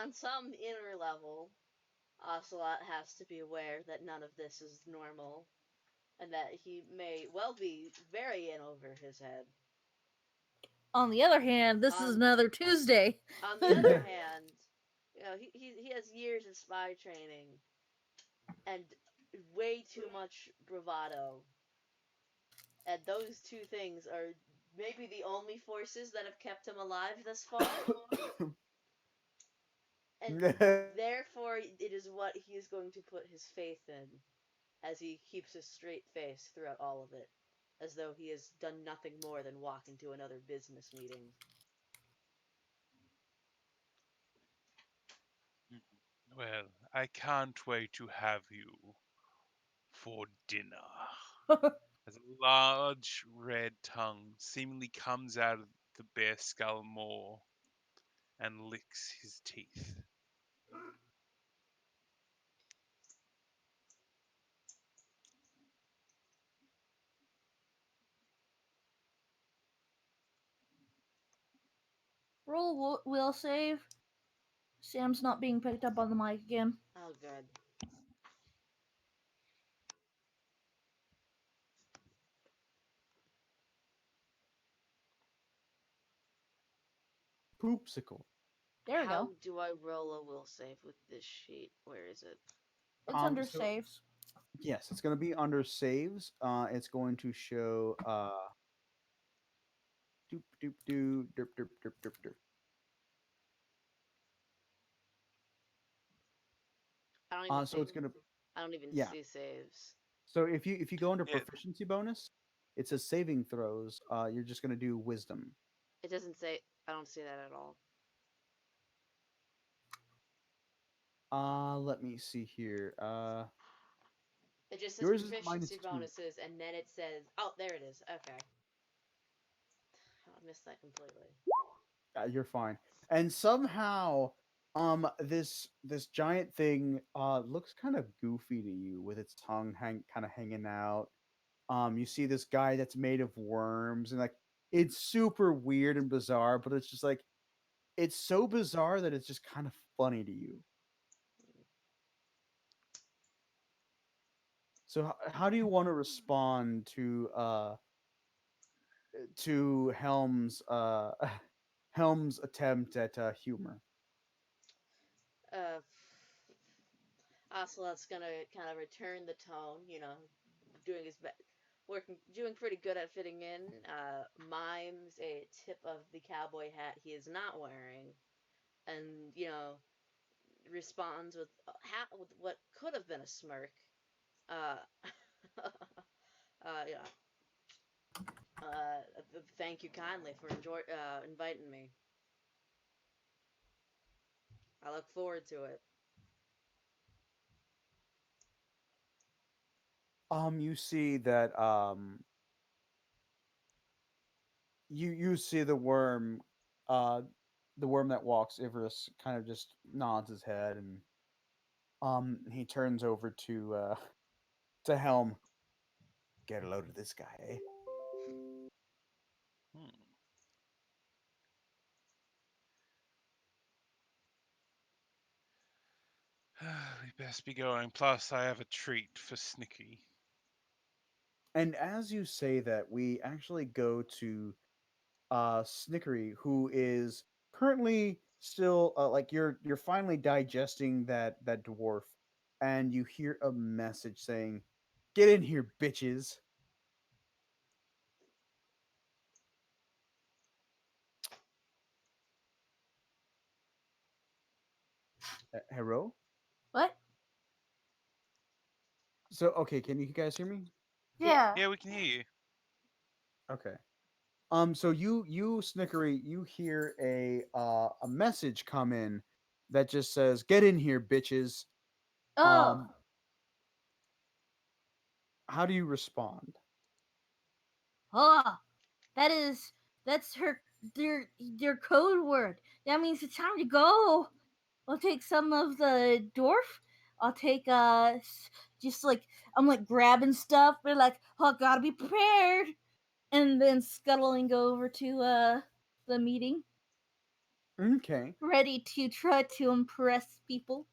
on some inner level, Ocelot has to be aware that none of this is normal, and that he may well be very in over his head.
On the other hand, this is
On
another Tuesday.
on the other hand, he has years of spy training and way too much bravado, and those two things are maybe the only forces that have kept him alive thus far, and therefore it is what he is going to put his faith in as he keeps a straight face throughout all of it, as though he has done nothing more than walk into another business meeting.
Well, I can't wait to have you for dinner. As a large red tongue seemingly comes out of the bear skull maw and licks his teeth.
Roll will save. Sam's not being picked up on the mic again.
Oh, good.
Poopsicle.
There we
How
go.
do I roll a will save with this sheet? Where is it?
It's under
So
saves.
Yes, it's going to be under saves. It's going to show doop doop doo derp derp derp derp derp.
I don't even
So
think
it's gonna
I don't even
yeah.
see saves.
So if you go under
Yeah,
proficiency bonus, it says saving throws. You're just gonna do wisdom.
It doesn't say. I don't see that at all.
Let me see here.
It just says
Yours is a
proficiency
-2.
bonuses, and then it says, "Oh, there it is." Okay, I missed that completely.
You're fine. And somehow, this giant thing looks kind of goofy to you with its tongue kind of hanging out. You see this guy that's made of worms, and like it's super weird and bizarre, but it's just like it's so bizarre that it's just kind of funny to you. So how do you want to respond to Helm's Helm's attempt at humor?
Uh, Ocelot's gonna kind of return the tone. Doing his best, doing pretty good at fitting in. Mimes a tip of the cowboy hat he is not wearing, and responds with with what could have been a smirk. Uh, yeah. Thank you kindly for inviting me. I look forward to it.
You see that you see uh the worm that walks Ivarus kind of just nods his head, and he turns over to Helm. Get a load of this guy, eh?
hmm. We best be going. Plus, I have a treat for Snicky.
And as you say that, we actually go to Snickery, who is currently still like you're finally digesting that dwarf, and you hear a message saying, "Get in here, bitches." Hello.
What?
So okay, can you guys hear me?
Yeah.
Yeah, we can hear you.
Okay. So you Snickery, you hear a message come in that just says, "Get in here, bitches."
Oh.
Um, how do you respond?
Oh. That is. That's their code word. That means it's time to go. I'll take some of the dwarf. I'll take just like I'm like grabbing stuff. They're like, oh, gotta be prepared, and then scuttling over to the meeting,
Okay.
ready to try to impress people.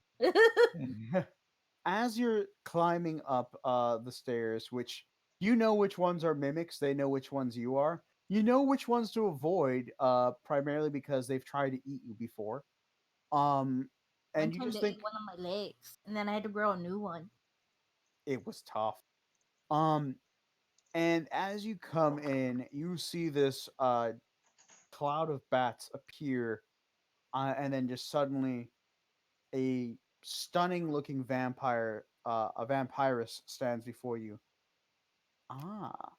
As you're climbing up the stairs, which you know which ones are mimics, they know which ones you are. You know which ones to avoid, primarily because they've tried to eat you before. Um,
One
and you
time
just
they ate
think
one of my legs, and then I had to grow a new one.
it was tough. Um, and as you come in, you see this cloud of bats appear, and then just suddenly a stunning looking a vampiress stands before you. Ah,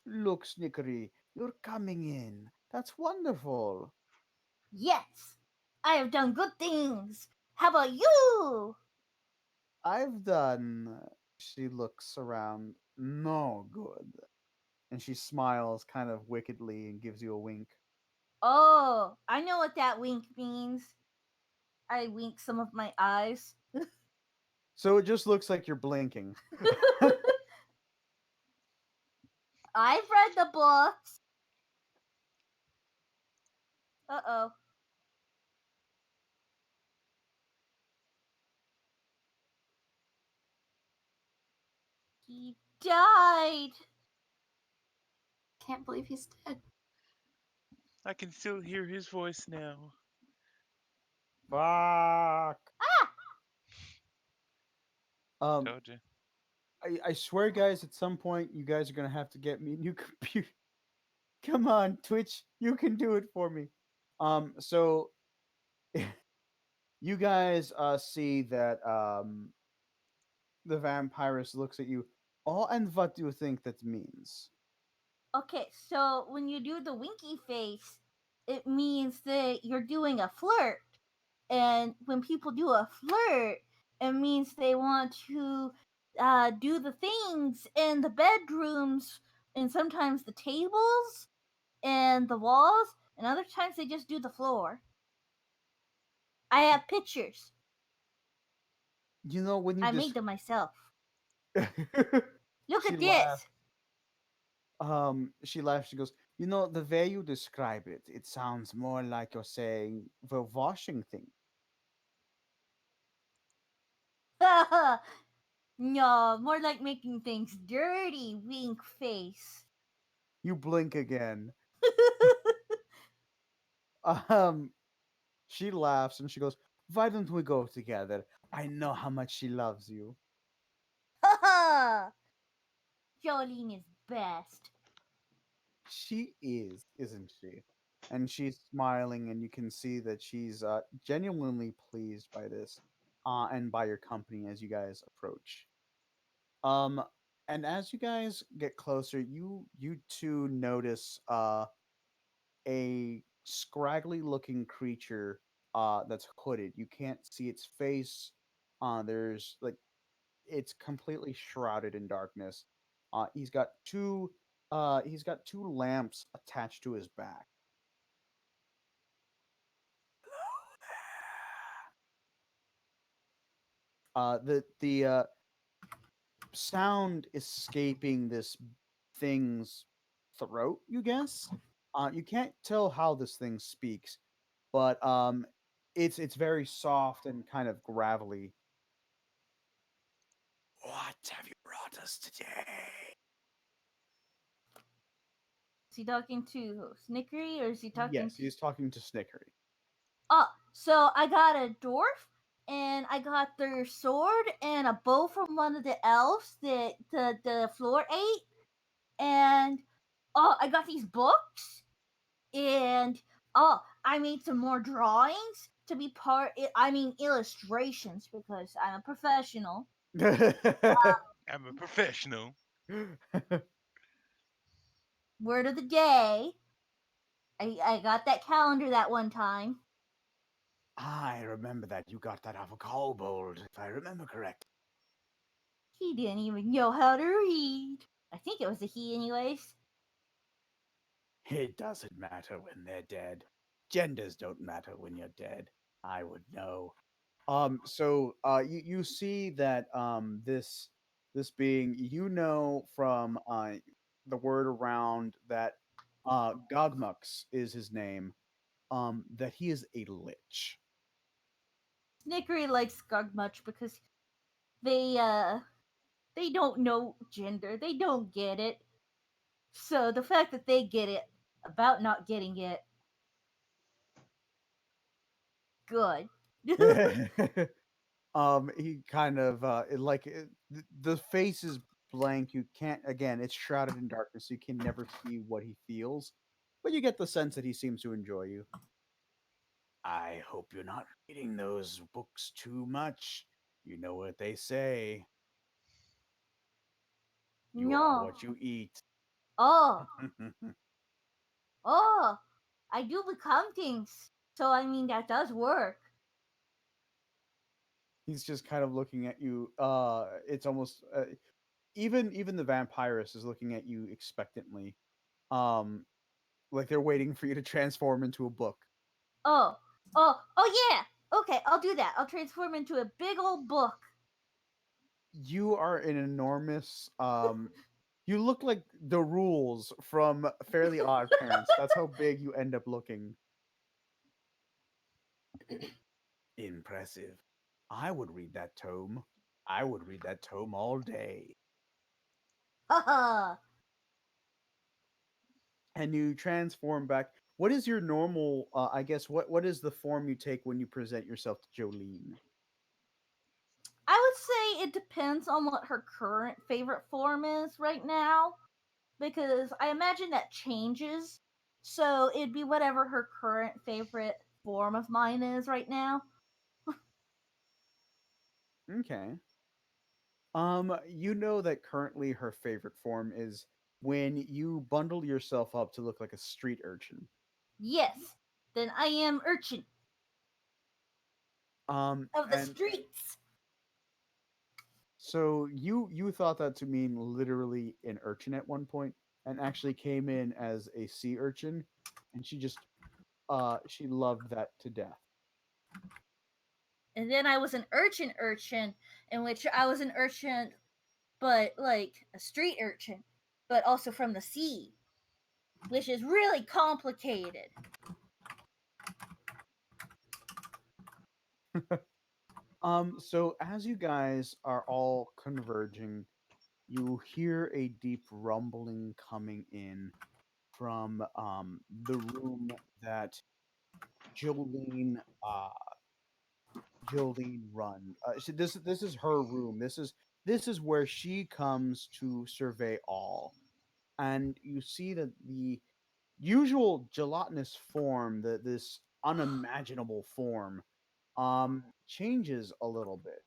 look, Snickery, you're coming in. That's wonderful.
Yes, I have done good things. How about you?
I've done. She looks around. No good. And she smiles kind of wickedly and gives you a wink.
Oh, I know what that wink means. I wink some of my eyes.
So it just looks like you're blinking.
I've read the books. Uh oh. He died.
Can't believe he's dead.
I can still hear his voice now.
Fuck.
Ah!
Um,
Told you.
I swear, guys, at some point you guys are gonna have to get me a new computer. Come on, Twitch, you can do it for me. So you guys see that the vampirist looks at you. Oh, and what do you think that means?
Okay, so when you do the winky face, it means that you're doing a flirt. And when people do a flirt, it means they want to do the things in the bedrooms and sometimes the tables and the walls, and other times they just do the floor. I have pictures.
You know when you
I made them myself. Look
she
at
laughs.
this.
She laughs. She goes, "You know the way you describe it, it sounds more like you're saying the washing thing."
No, more like making things dirty, wink face.
You blink again. Um, she laughs and she goes, "Why don't we go together? I know how much she loves you."
Jolene is best.
She is, isn't she? And she's smiling, and you can see that she's genuinely pleased by this, and by your company as you guys approach. Um, and as you guys get closer, you two notice a scraggly looking creature that's hooded. You can't see its face. There's like it's completely shrouded in darkness. He's got two lamps attached to his back. The sound escaping this thing's throat, you guess. You can't tell how this thing speaks, but it's very soft and kind of gravelly. What have you brought us today?
Is he talking to Snickery or is he talking
Yes,
to.
he's talking to Snickery.
Oh, so I got a dwarf and I got their sword and a bow from one of the elves that the floor ate. And oh, I got these books and oh, I made some more drawings to be I mean illustrations because I'm a professional.
I'm a professional.
Word of the day. I got that calendar that one time.
I remember that you got that off a kobold, if I remember correct.
He didn't even know how to read. I think it was a he, anyways.
It doesn't matter when they're dead. Genders don't matter when you're dead. I would know. You see that this being, you know, from the word around that Gogmux is his name, that he is a lich.
Snickery likes Skug much because they they don't know gender. They don't get it. So the fact that they get it about not getting it, good.
He kind of the face is blank. You can't, again, it's shrouded in darkness, so you can never see what he feels, but you get the sense that he seems to enjoy you. I hope you're not reading those books too much. You know what they say. You are
No.
what you eat.
Oh, oh, I do become things. So I mean that does work.
He's just kind of looking at you. It's almost even the vampirist is looking at you expectantly. Um, like they're waiting for you to transform into a book.
Oh, oh yeah. Okay, I'll do that. I'll transform into a big old book.
You are an enormous. You look like the rules from Fairly Odd Parents. That's how big you end up looking. Impressive. I would read that tome. I would read that tome all day.
Haha.
And you transform back. What is your normal? I guess what is the form you take when you present yourself to Jolene?
I would say it depends on what her current favorite form is right now, because I imagine that changes. So it'd be whatever her current favorite form of mine is right now.
Okay. You know that currently her favorite form is when you bundle yourself up to look like a street urchin.
Yes, then I am urchin of the
And
streets.
so you thought that to mean literally an urchin at one point, and actually came in as a sea urchin, and she loved that to death.
And then I was an urchin, in which I was an urchin, but like a street urchin, but also from the sea, which is really complicated.
So as you guys are all converging, you hear a deep rumbling coming in from the room that Jolene uh Jolene run. This is her room. This is where she comes to survey all. And you see that the usual gelatinous form, this unimaginable form, changes a little bit.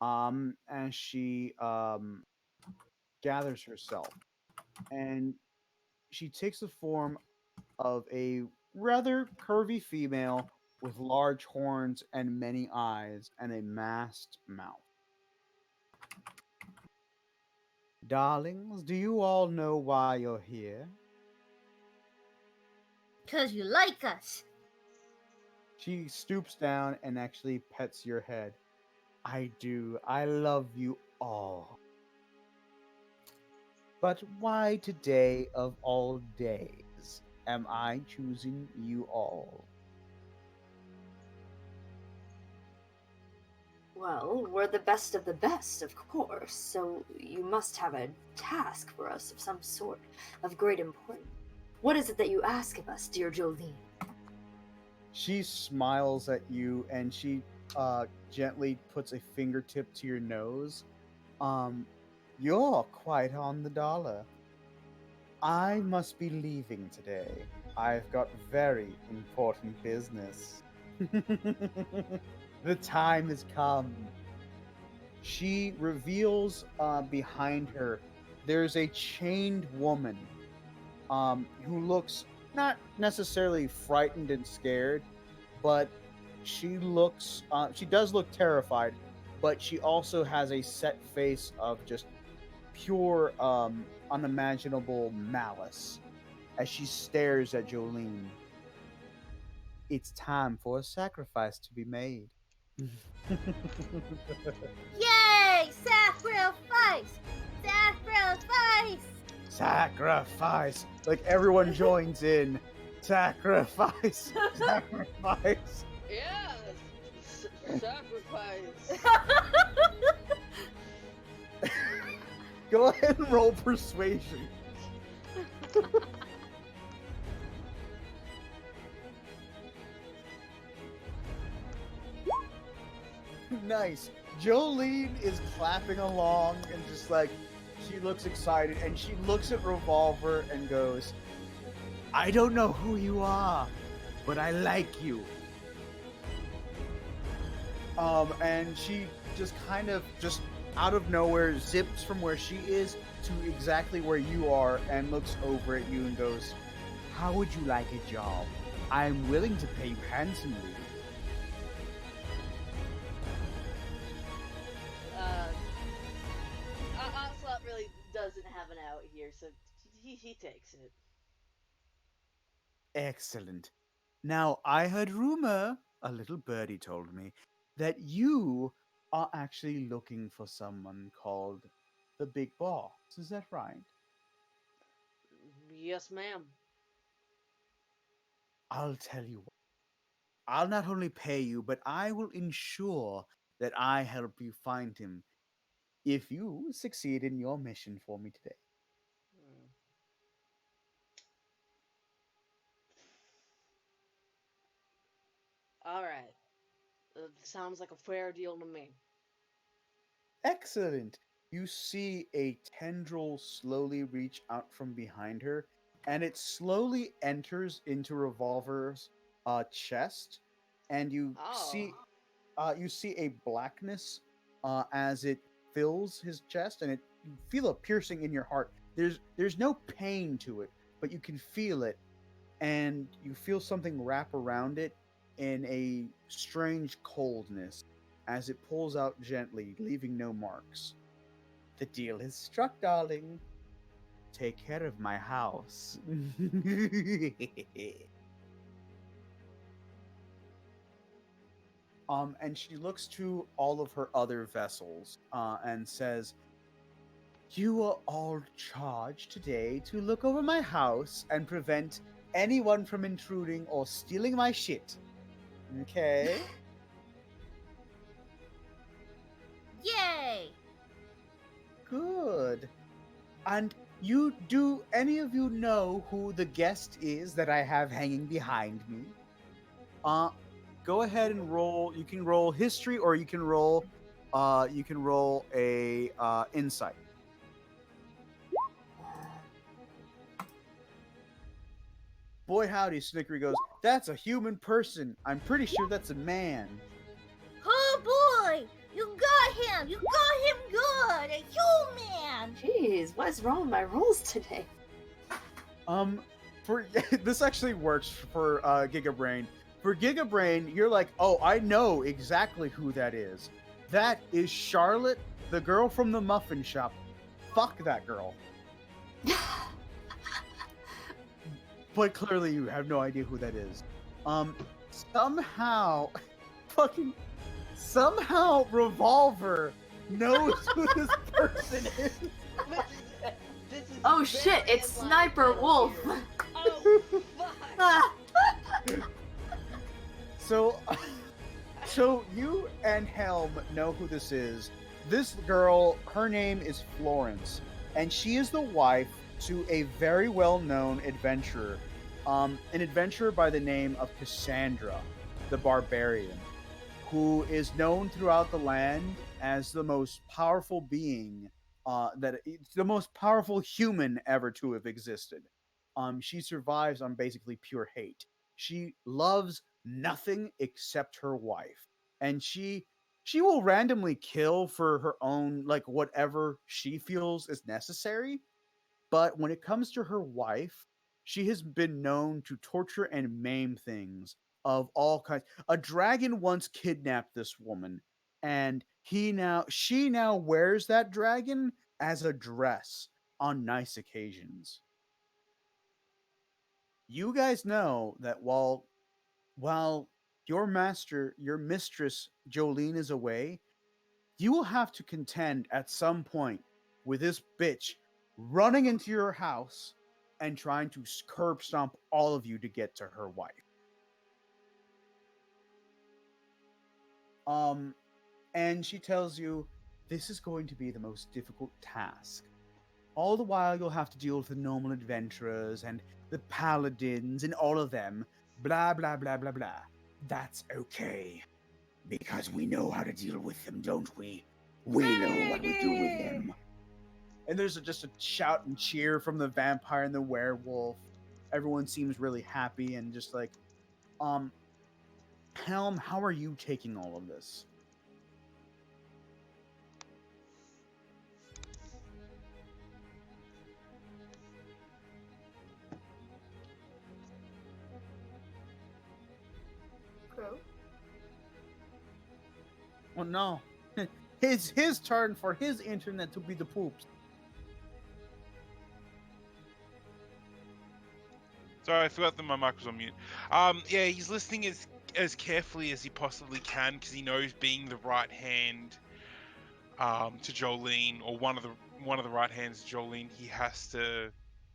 As she gathers herself, and she takes the form of a rather curvy female with large horns and many eyes and a masked mouth. Darlings, do you all know why you're here?
Because you like us.
She stoops down and actually pets your head. I do. I love you all. But why today of all days am I choosing you all?
Well, we're the best of the best, of course, so you must have a task for us of some sort of great importance. What is it that you ask of us, dear Jolene?
She smiles at you and she gently puts a fingertip to your nose. Um, you're quite on the dollar. I must be leaving today. I've got very important business. The time has come. She reveals behind her there's a chained woman who looks not necessarily frightened and scared, but she does look terrified, but she also has a set face of just pure unimaginable malice as she stares at Jolene. It's time for a sacrifice to be made.
Yay! Sacrifice! Sacrifice!
Sacrifice! Like everyone joins in. Sacrifice! Sacrifice!
Yes! Sacrifice!
Go ahead and roll persuasion. Nice. Jolene is clapping along and just like she looks excited and she looks at Revolver and goes, I don't know who you are, but I like you. And she just kind of just out of nowhere zips from where she is to exactly where you are and looks over at you and goes, how would you like a job? I'm willing to pay you handsomely.
Ocelot really doesn't have an out here, so he takes it.
Excellent. Now, I heard rumor, a little birdie told me, that you are actually looking for someone called the Big Boss. Is that right?
Yes, ma'am.
I'll tell you what. I'll not only pay you, but I will ensure that I help you find him if you succeed in your mission for me today.
Hmm. All right. Sounds like a fair deal to me.
Excellent. You see a tendril slowly reach out from behind her, and it slowly enters into Revolver's chest, and
Oh.
you see a blackness as it fills his chest, and you feel a piercing in your heart. There's no pain to it, but you can feel it, and you feel something wrap around it in a strange coldness as it pulls out gently, leaving no marks. The deal is struck, darling. Take care of my house. And she looks to all of her other vessels and says, "You are all charged today to look over my house and prevent anyone from intruding or stealing my shit. Okay?"
Yay!
Good. And do any of you know who the guest is that I have hanging behind me? Uh Go ahead and roll. You can roll history or you can roll a insight. Boy howdy, Snickery goes, "That's a human person. I'm pretty sure that's a man."
Oh boy! You got him! You got him good! A human!
Jeez, what is wrong with my rolls today?
For this actually works for Gigabrain. For Gigabrain, you're like, "Oh, I know exactly who that is. That is Charlotte, the girl from the muffin shop. Fuck that girl." But clearly you have no idea who that is. Somehow fucking somehow Revolver knows who this person is.
This is
Oh shit,
very
it's
alive
Sniper
right
Wolf.
here. Oh fuck!
So so you and Helm know who this is. This girl, her name is Florence, and she is the wife to a very well-known adventurer. An adventurer by the name of Cassandra, the Barbarian, who is known throughout the land as the most powerful being, the most powerful human ever to have existed. She survives on basically pure hate. She loves nothing except her wife, and she will randomly kill for her own, like, whatever she feels is necessary. But when it comes to her wife, she has been known to torture and maim things of all kinds. A dragon once kidnapped this woman, and she now wears that dragon as a dress on nice occasions. You guys know that while your mistress Jolene is away, you will have to contend at some point with this bitch running into your house and trying to curb stomp all of you to get to her wife. And she tells you this is going to be the most difficult task. All the while, you'll have to deal with the normal adventurers and the paladins and all of them. Blah, blah, blah, blah, blah. That's okay. Because we know how to deal with them, don't we? We know what we do with them. And there's just a shout and cheer from the vampire and the werewolf. Everyone seems really happy and just like, Helm, how are you taking all of this?
Crow?
Well, no. It's his turn for his internet to be the poops.
Sorry, I forgot that my mic was on mute. Yeah, he's listening as carefully as he possibly can because he knows being the right hand to Jolene, or one of the right hands to Jolene,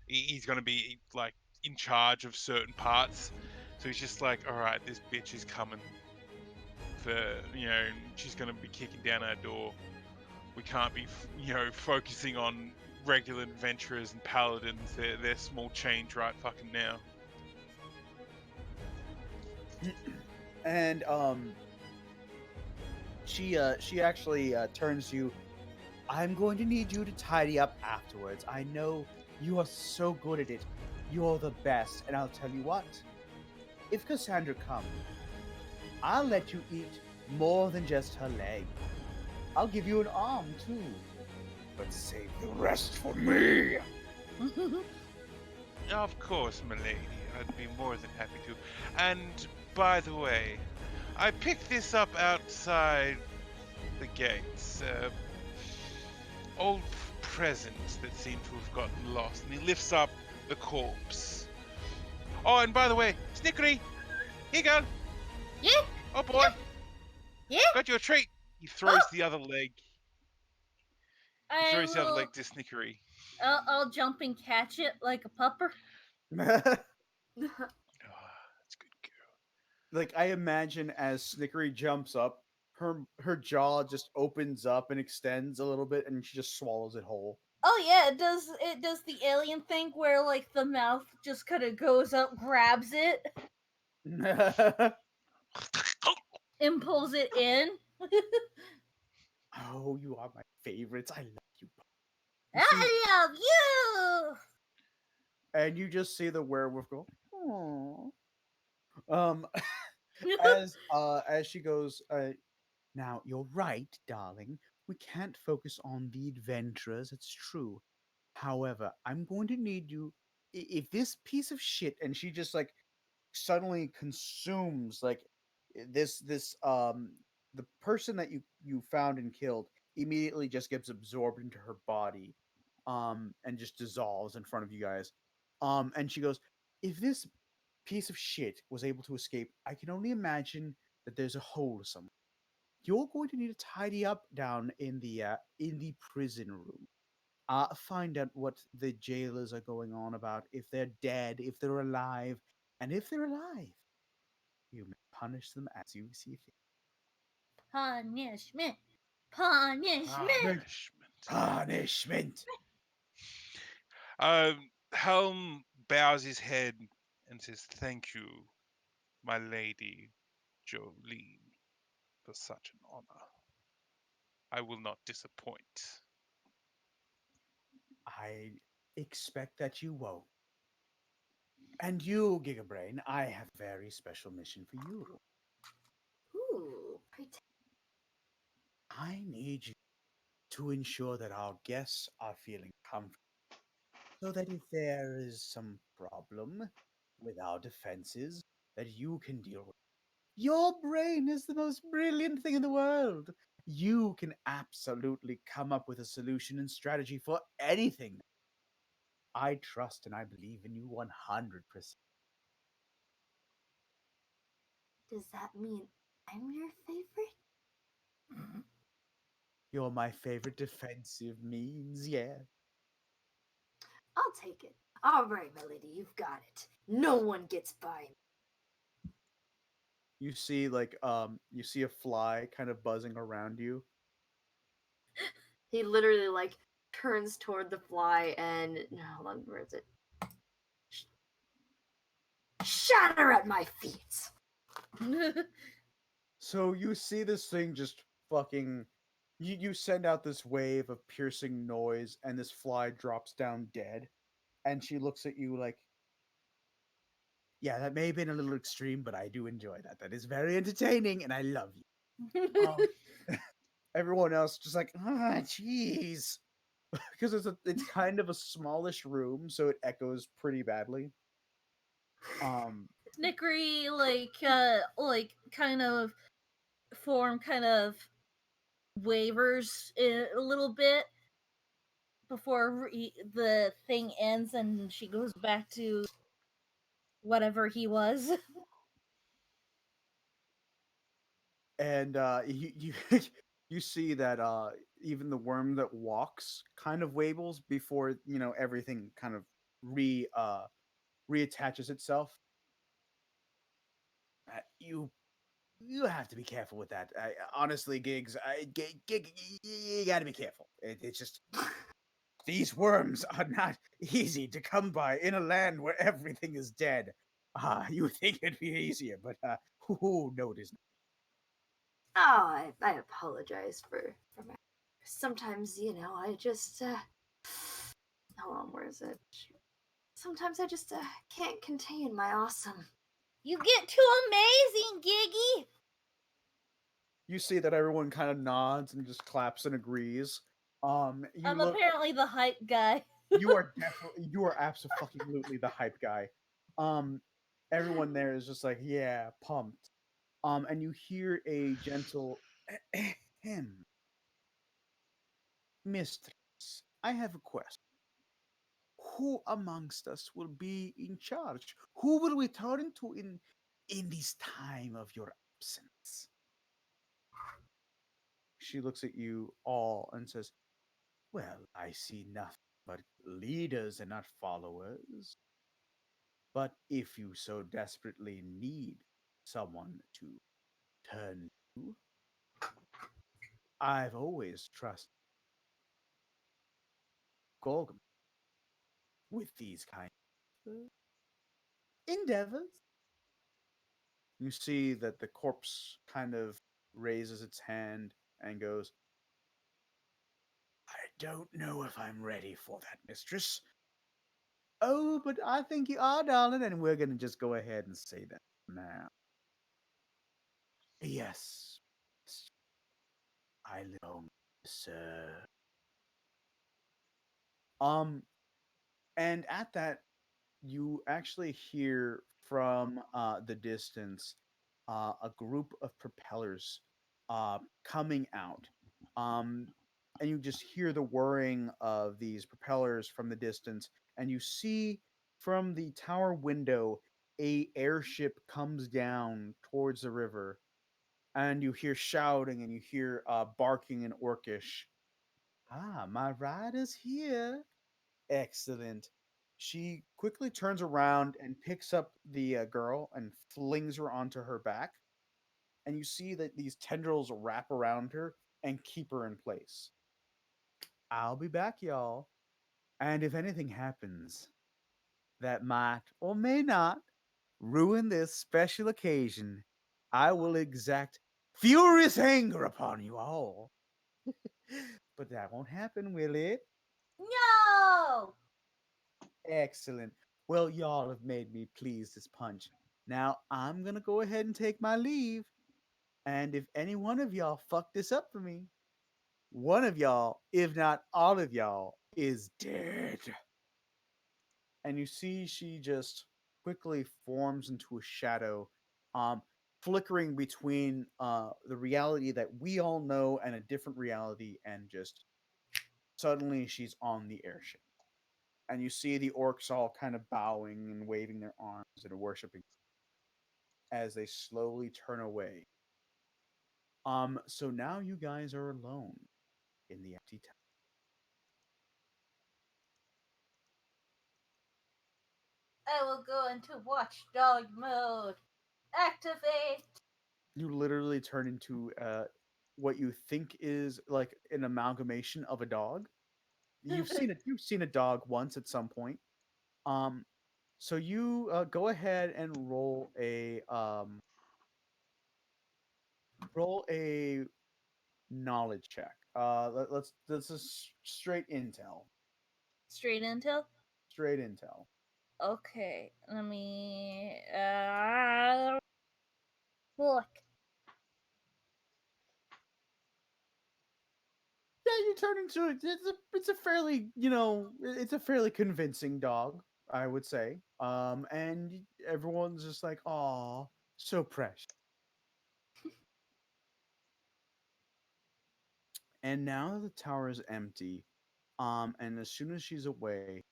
he's going to be like in charge of certain parts. So he's just like, all right, this bitch is coming for, she's going to be kicking down our door. We can't be, focusing on regular adventurers and paladins. They're small change right fucking now.
And she actually turns to you. I'm going to need you to tidy up afterwards. I know you are so good at it. You're the best. And I'll tell you what, if Cassandra comes, I'll let you eat more than just her leg. I'll give you an arm too. But save the rest for me.
Of course, milady. I'd be more than happy to. And by the way, I picked this up outside the gates. Old presents that seem to have gotten lost. And he lifts up the corpse. Oh, and by the way, Snickery, here you go.
Yeah,
Oh boy,
yeah.
got you a treat. He throws the other leg. He
I
throws the other
will.
leg to Snickery.
I'll jump and catch it like a pupper.
Oh, that's good girl.
Like I imagine as Snickery jumps up, her jaw just opens up and extends a little bit, and she just swallows it whole.
Oh yeah, it does. It does the alien thing where like the mouth just kind of goes up, grabs it, and pulls it in.
Oh, you are my favorites. I love you. You see,
I love you.
and you just see the werewolf go. Aww. As she goes, now you're right, darling. We can't focus on the adventurers. It's true. However, I'm going to need you. If this piece of shit, and she just like suddenly consumes like this the person that you found and killed immediately just gets absorbed into her body, and just dissolves in front of you guys. And she goes, if this piece of shit was able to escape, I can only imagine that there's a hole somewhere. You're going to need to tidy up down in the prison room. Find out what the jailers are going on about, if they're dead, if they're alive, and if they're alive, you may punish them as you see fit.
Punishment. Punishment.
Punishment.
Punishment.
Helm bows his head and says, "Thank you, my lady Jolene, for such an honor. I will not disappoint."
I expect that you won't. And you, Gigabrain, I have a very special mission for you.
Ooh,
I need you to ensure that our guests are feeling comfortable, so that if there is some problem with our defenses, that you can deal with. Your brain is the most brilliant thing in the world. You can absolutely come up with a solution and strategy for anything. I trust and I believe in you 100%.
does that mean I'm your favorite?
You're my favorite defensive means, yeah.
I'll take it. All right, my lady, you've got it. No one gets by me.
You see a fly kind of buzzing around you.
He literally like turns toward the fly and no, hold on, where is it? Shatter at my feet.
So you see this thing just fucking you send out this wave of piercing noise and this fly drops down dead, and she looks at you like, yeah, that may have been a little extreme, but I do enjoy that. That is very entertaining and I love you. Everyone else just like, jeez. Because it's kind of a smallish room, so it echoes pretty badly.
Snickery like kind of form kind of wavers a little bit before the thing ends and she goes back to whatever he was.
And you you see that even the worm that walks kind of wabbles before everything kind of reattaches itself. You have to be careful with that. Honestly, gigs, you got to be careful. It's just these worms are not easy to come by in a land where everything is dead. You think it'd be easier, but no, it isn't.
Oh, I apologize for my sometimes, I just, hold on, where is it? Sometimes I just can't contain my awesome.
You get too amazing, Giggy.
You see that everyone kind of nods and just claps and agrees. You
I'm
look.
apparently the hype guy.
You are absolutely the hype guy. Everyone there is just like, yeah, pumped. And you hear a gentle ahem. Mistress, I have a question. Who amongst us will be in charge? Who will we turn to in this time of your absence? She looks at you all and says, well, I see nothing but leaders and not followers. But if you so desperately need someone to turn to, I've always trusted Golgum with these kind of endeavors. You see that the corpse kind of raises its hand and goes, I don't know if I'm ready for that, mistress. Oh, but I think you are, darling, and we're going to just go ahead and say that now. Yes, I long, sir. Um, and at that, you actually hear from the distance a group of propellers coming out. Um, and you just hear the whirring of these propellers from the distance, and you see from the tower window a airship comes down towards the river, and you hear shouting and you hear barking in Orcish. Ah, my rider's here. Excellent. She quickly turns around and picks up the girl and flings her onto her back. And you see that these tendrils wrap around her and keep her in place. I'll be back, y'all. And if anything happens that might or may not ruin this special occasion, I will exact furious anger upon you all. But that won't happen, will it?
No!
Excellent. Well, y'all have made me pleased as punch. Now I'm gonna go ahead and take my leave. And if any one of y'all fuck this up for me, one of y'all, if not all of y'all, is dead. And you see she just quickly forms into a shadow, um, flickering between the reality that we all know and a different reality, and just suddenly she's on the airship. And you see the orcs all kind of bowing and waving their arms and worshiping as they slowly turn away. So now you guys are alone in the empty town.
I will go into watchdog mode. Activate.
You literally turn into what you think is like an amalgamation of a dog. You've seen a dog once at some point. Um, so you go ahead and roll a knowledge check. Let's just straight intel.
Straight intel.
Straight intel.
Okay, let me look.
Yeah, you turn into it's a fairly it's a fairly convincing dog, I would say. And everyone's just like, "Aw, so precious." And now the tower is empty, and as soon as she's away,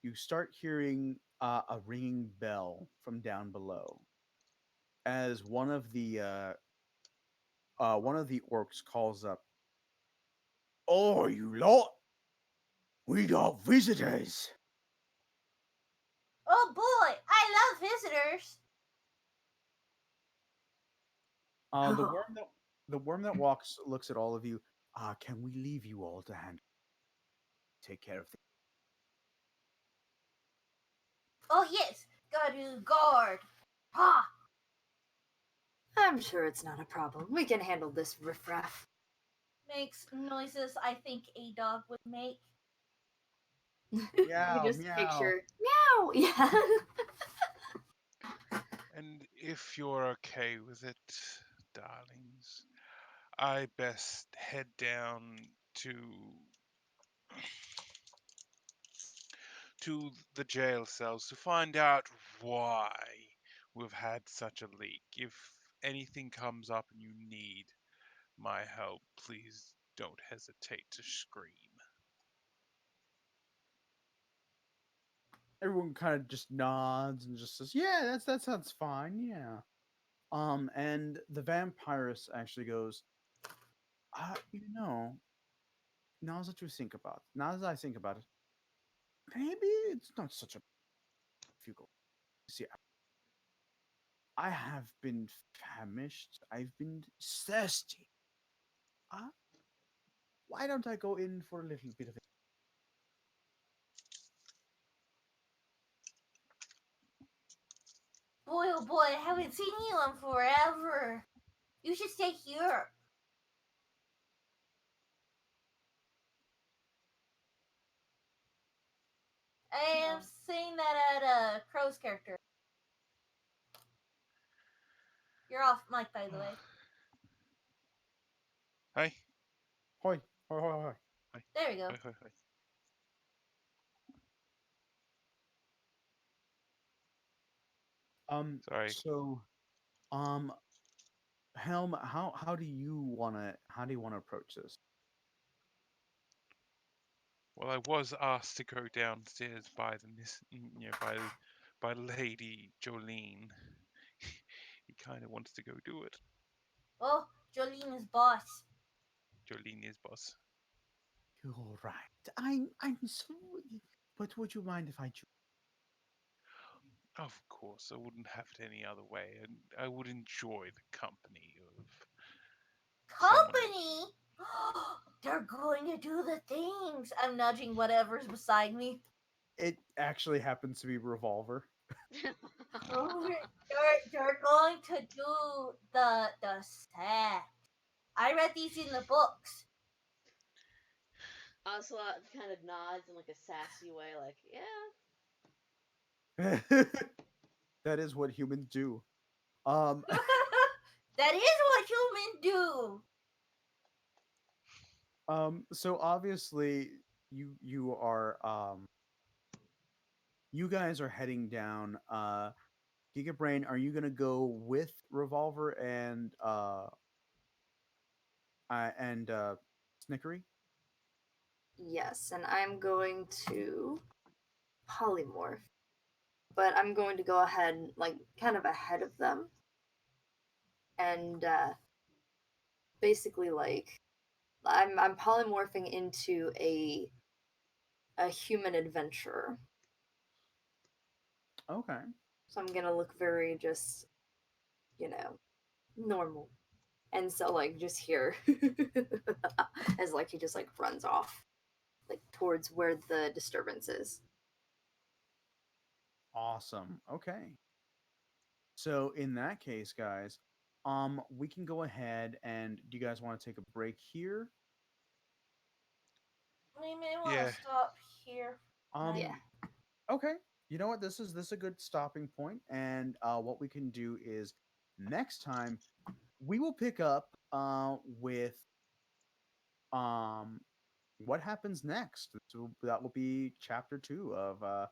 you start hearing a ringing bell from down below as one of the orcs calls up, "Oh, you lot, we got visitors."
Oh boy, I love visitors.
Uh, the
Oh,
worm that the worm that walks looks at all of you. Can we leave you all to take care of things?
Oh yes, gotta guard. Ha!
I'm sure it's not a problem. We can handle this riffraff.
makes noises I think a dog would make.
Meow,
You just
meow.
picture meow. Yeah.
And if you're okay with it, darlings, I best head down to to the jail cells to find out why we've had such a leak. If anything comes up and you need my help, please don't hesitate to scream.
Everyone kind of just nods and just says, "Yeah, that sounds fine. Yeah." And the vampirist actually goes, you know, now that you think about it, now that I think about it, maybe it's not such a difficult. See, I have been famished. I've been thirsty. Uh, why don't I go in for a little bit of it?
Boy, oh boy, I haven't seen you in forever. You should stay here. I am saying that at Crow's character. You're off mic, by the way.
Hi.
Hoi, hoi, hoi, hoi.
Hi.
There we go.
Hi, hi, hi. Sorry.
So, um, Helm, how do you wanna approach this?
Well, I was asked to go downstairs by the by Lady Jolene. He kind of wants to go do it.
Oh, Jolene is boss.
Jolene is boss.
You're right. I'm sorry, but would you mind if I?
Of course, I wouldn't have it any other way, and I would enjoy the company of someone else.
Company? They're going to do the things. I'm nudging whatever's beside me.
It actually happens to be Revolver.
Oh, they're going to do the set. I read these in the books.
Ocelot kind of nods in like a sassy way, like, yeah.
That is what humans do. Um,
That is what humans do.
so obviously you are you guys are heading down. Giga Brain, are you gonna go with Revolver and Snickery?
Yes, and I'm going to polymorph, but I'm going to go ahead, like, kind of ahead of them, and basically, like, I'm polymorphing into a human adventurer.
Okay.
So I'm gonna look very just, you know, normal. And so like just here as like he just like runs off like towards where the disturbance is.
Awesome. Okay. So in that case, guys, we can go ahead and do you guys want to take a break here?
We may want
Yeah.
to stop here.
Um,
Yeah.
okay. You know what? This is a good stopping point, and what we can do is next time we will pick up with um what happens next. That will be chapter 2 of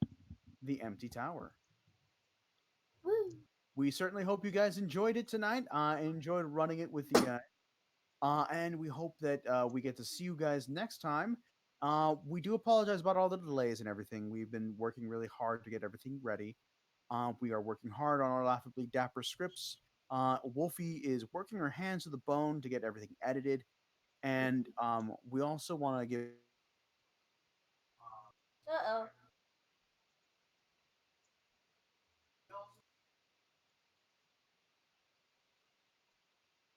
the Empty Tower.
Woo.
We certainly hope you guys enjoyed it tonight. I enjoyed running it with you guys. And we hope that we get to see you guys next time. We do apologize about all the delays and everything. We've been working really hard to get everything ready. We are working hard on our laughably dapper scripts. Wolfie is working her hands to the bone to get everything edited. And we also want to give.
Uh-oh.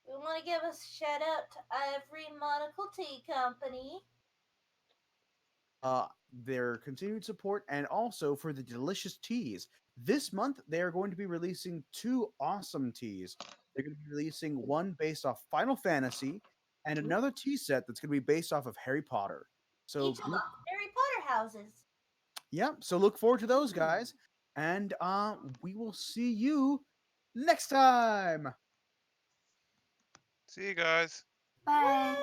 We want to give a shout out to every Monocle Tea Company.
Uh, their continued support and also for the delicious teas. This month, they are going to be releasing 2 awesome teas. They're going to be releasing one based off Final Fantasy and another tea set that's going to be based off of Harry Potter. So
Each of the Harry Potter houses.
yeah, so look forward to those guys, and we will see you next time.
See you guys.
Bye.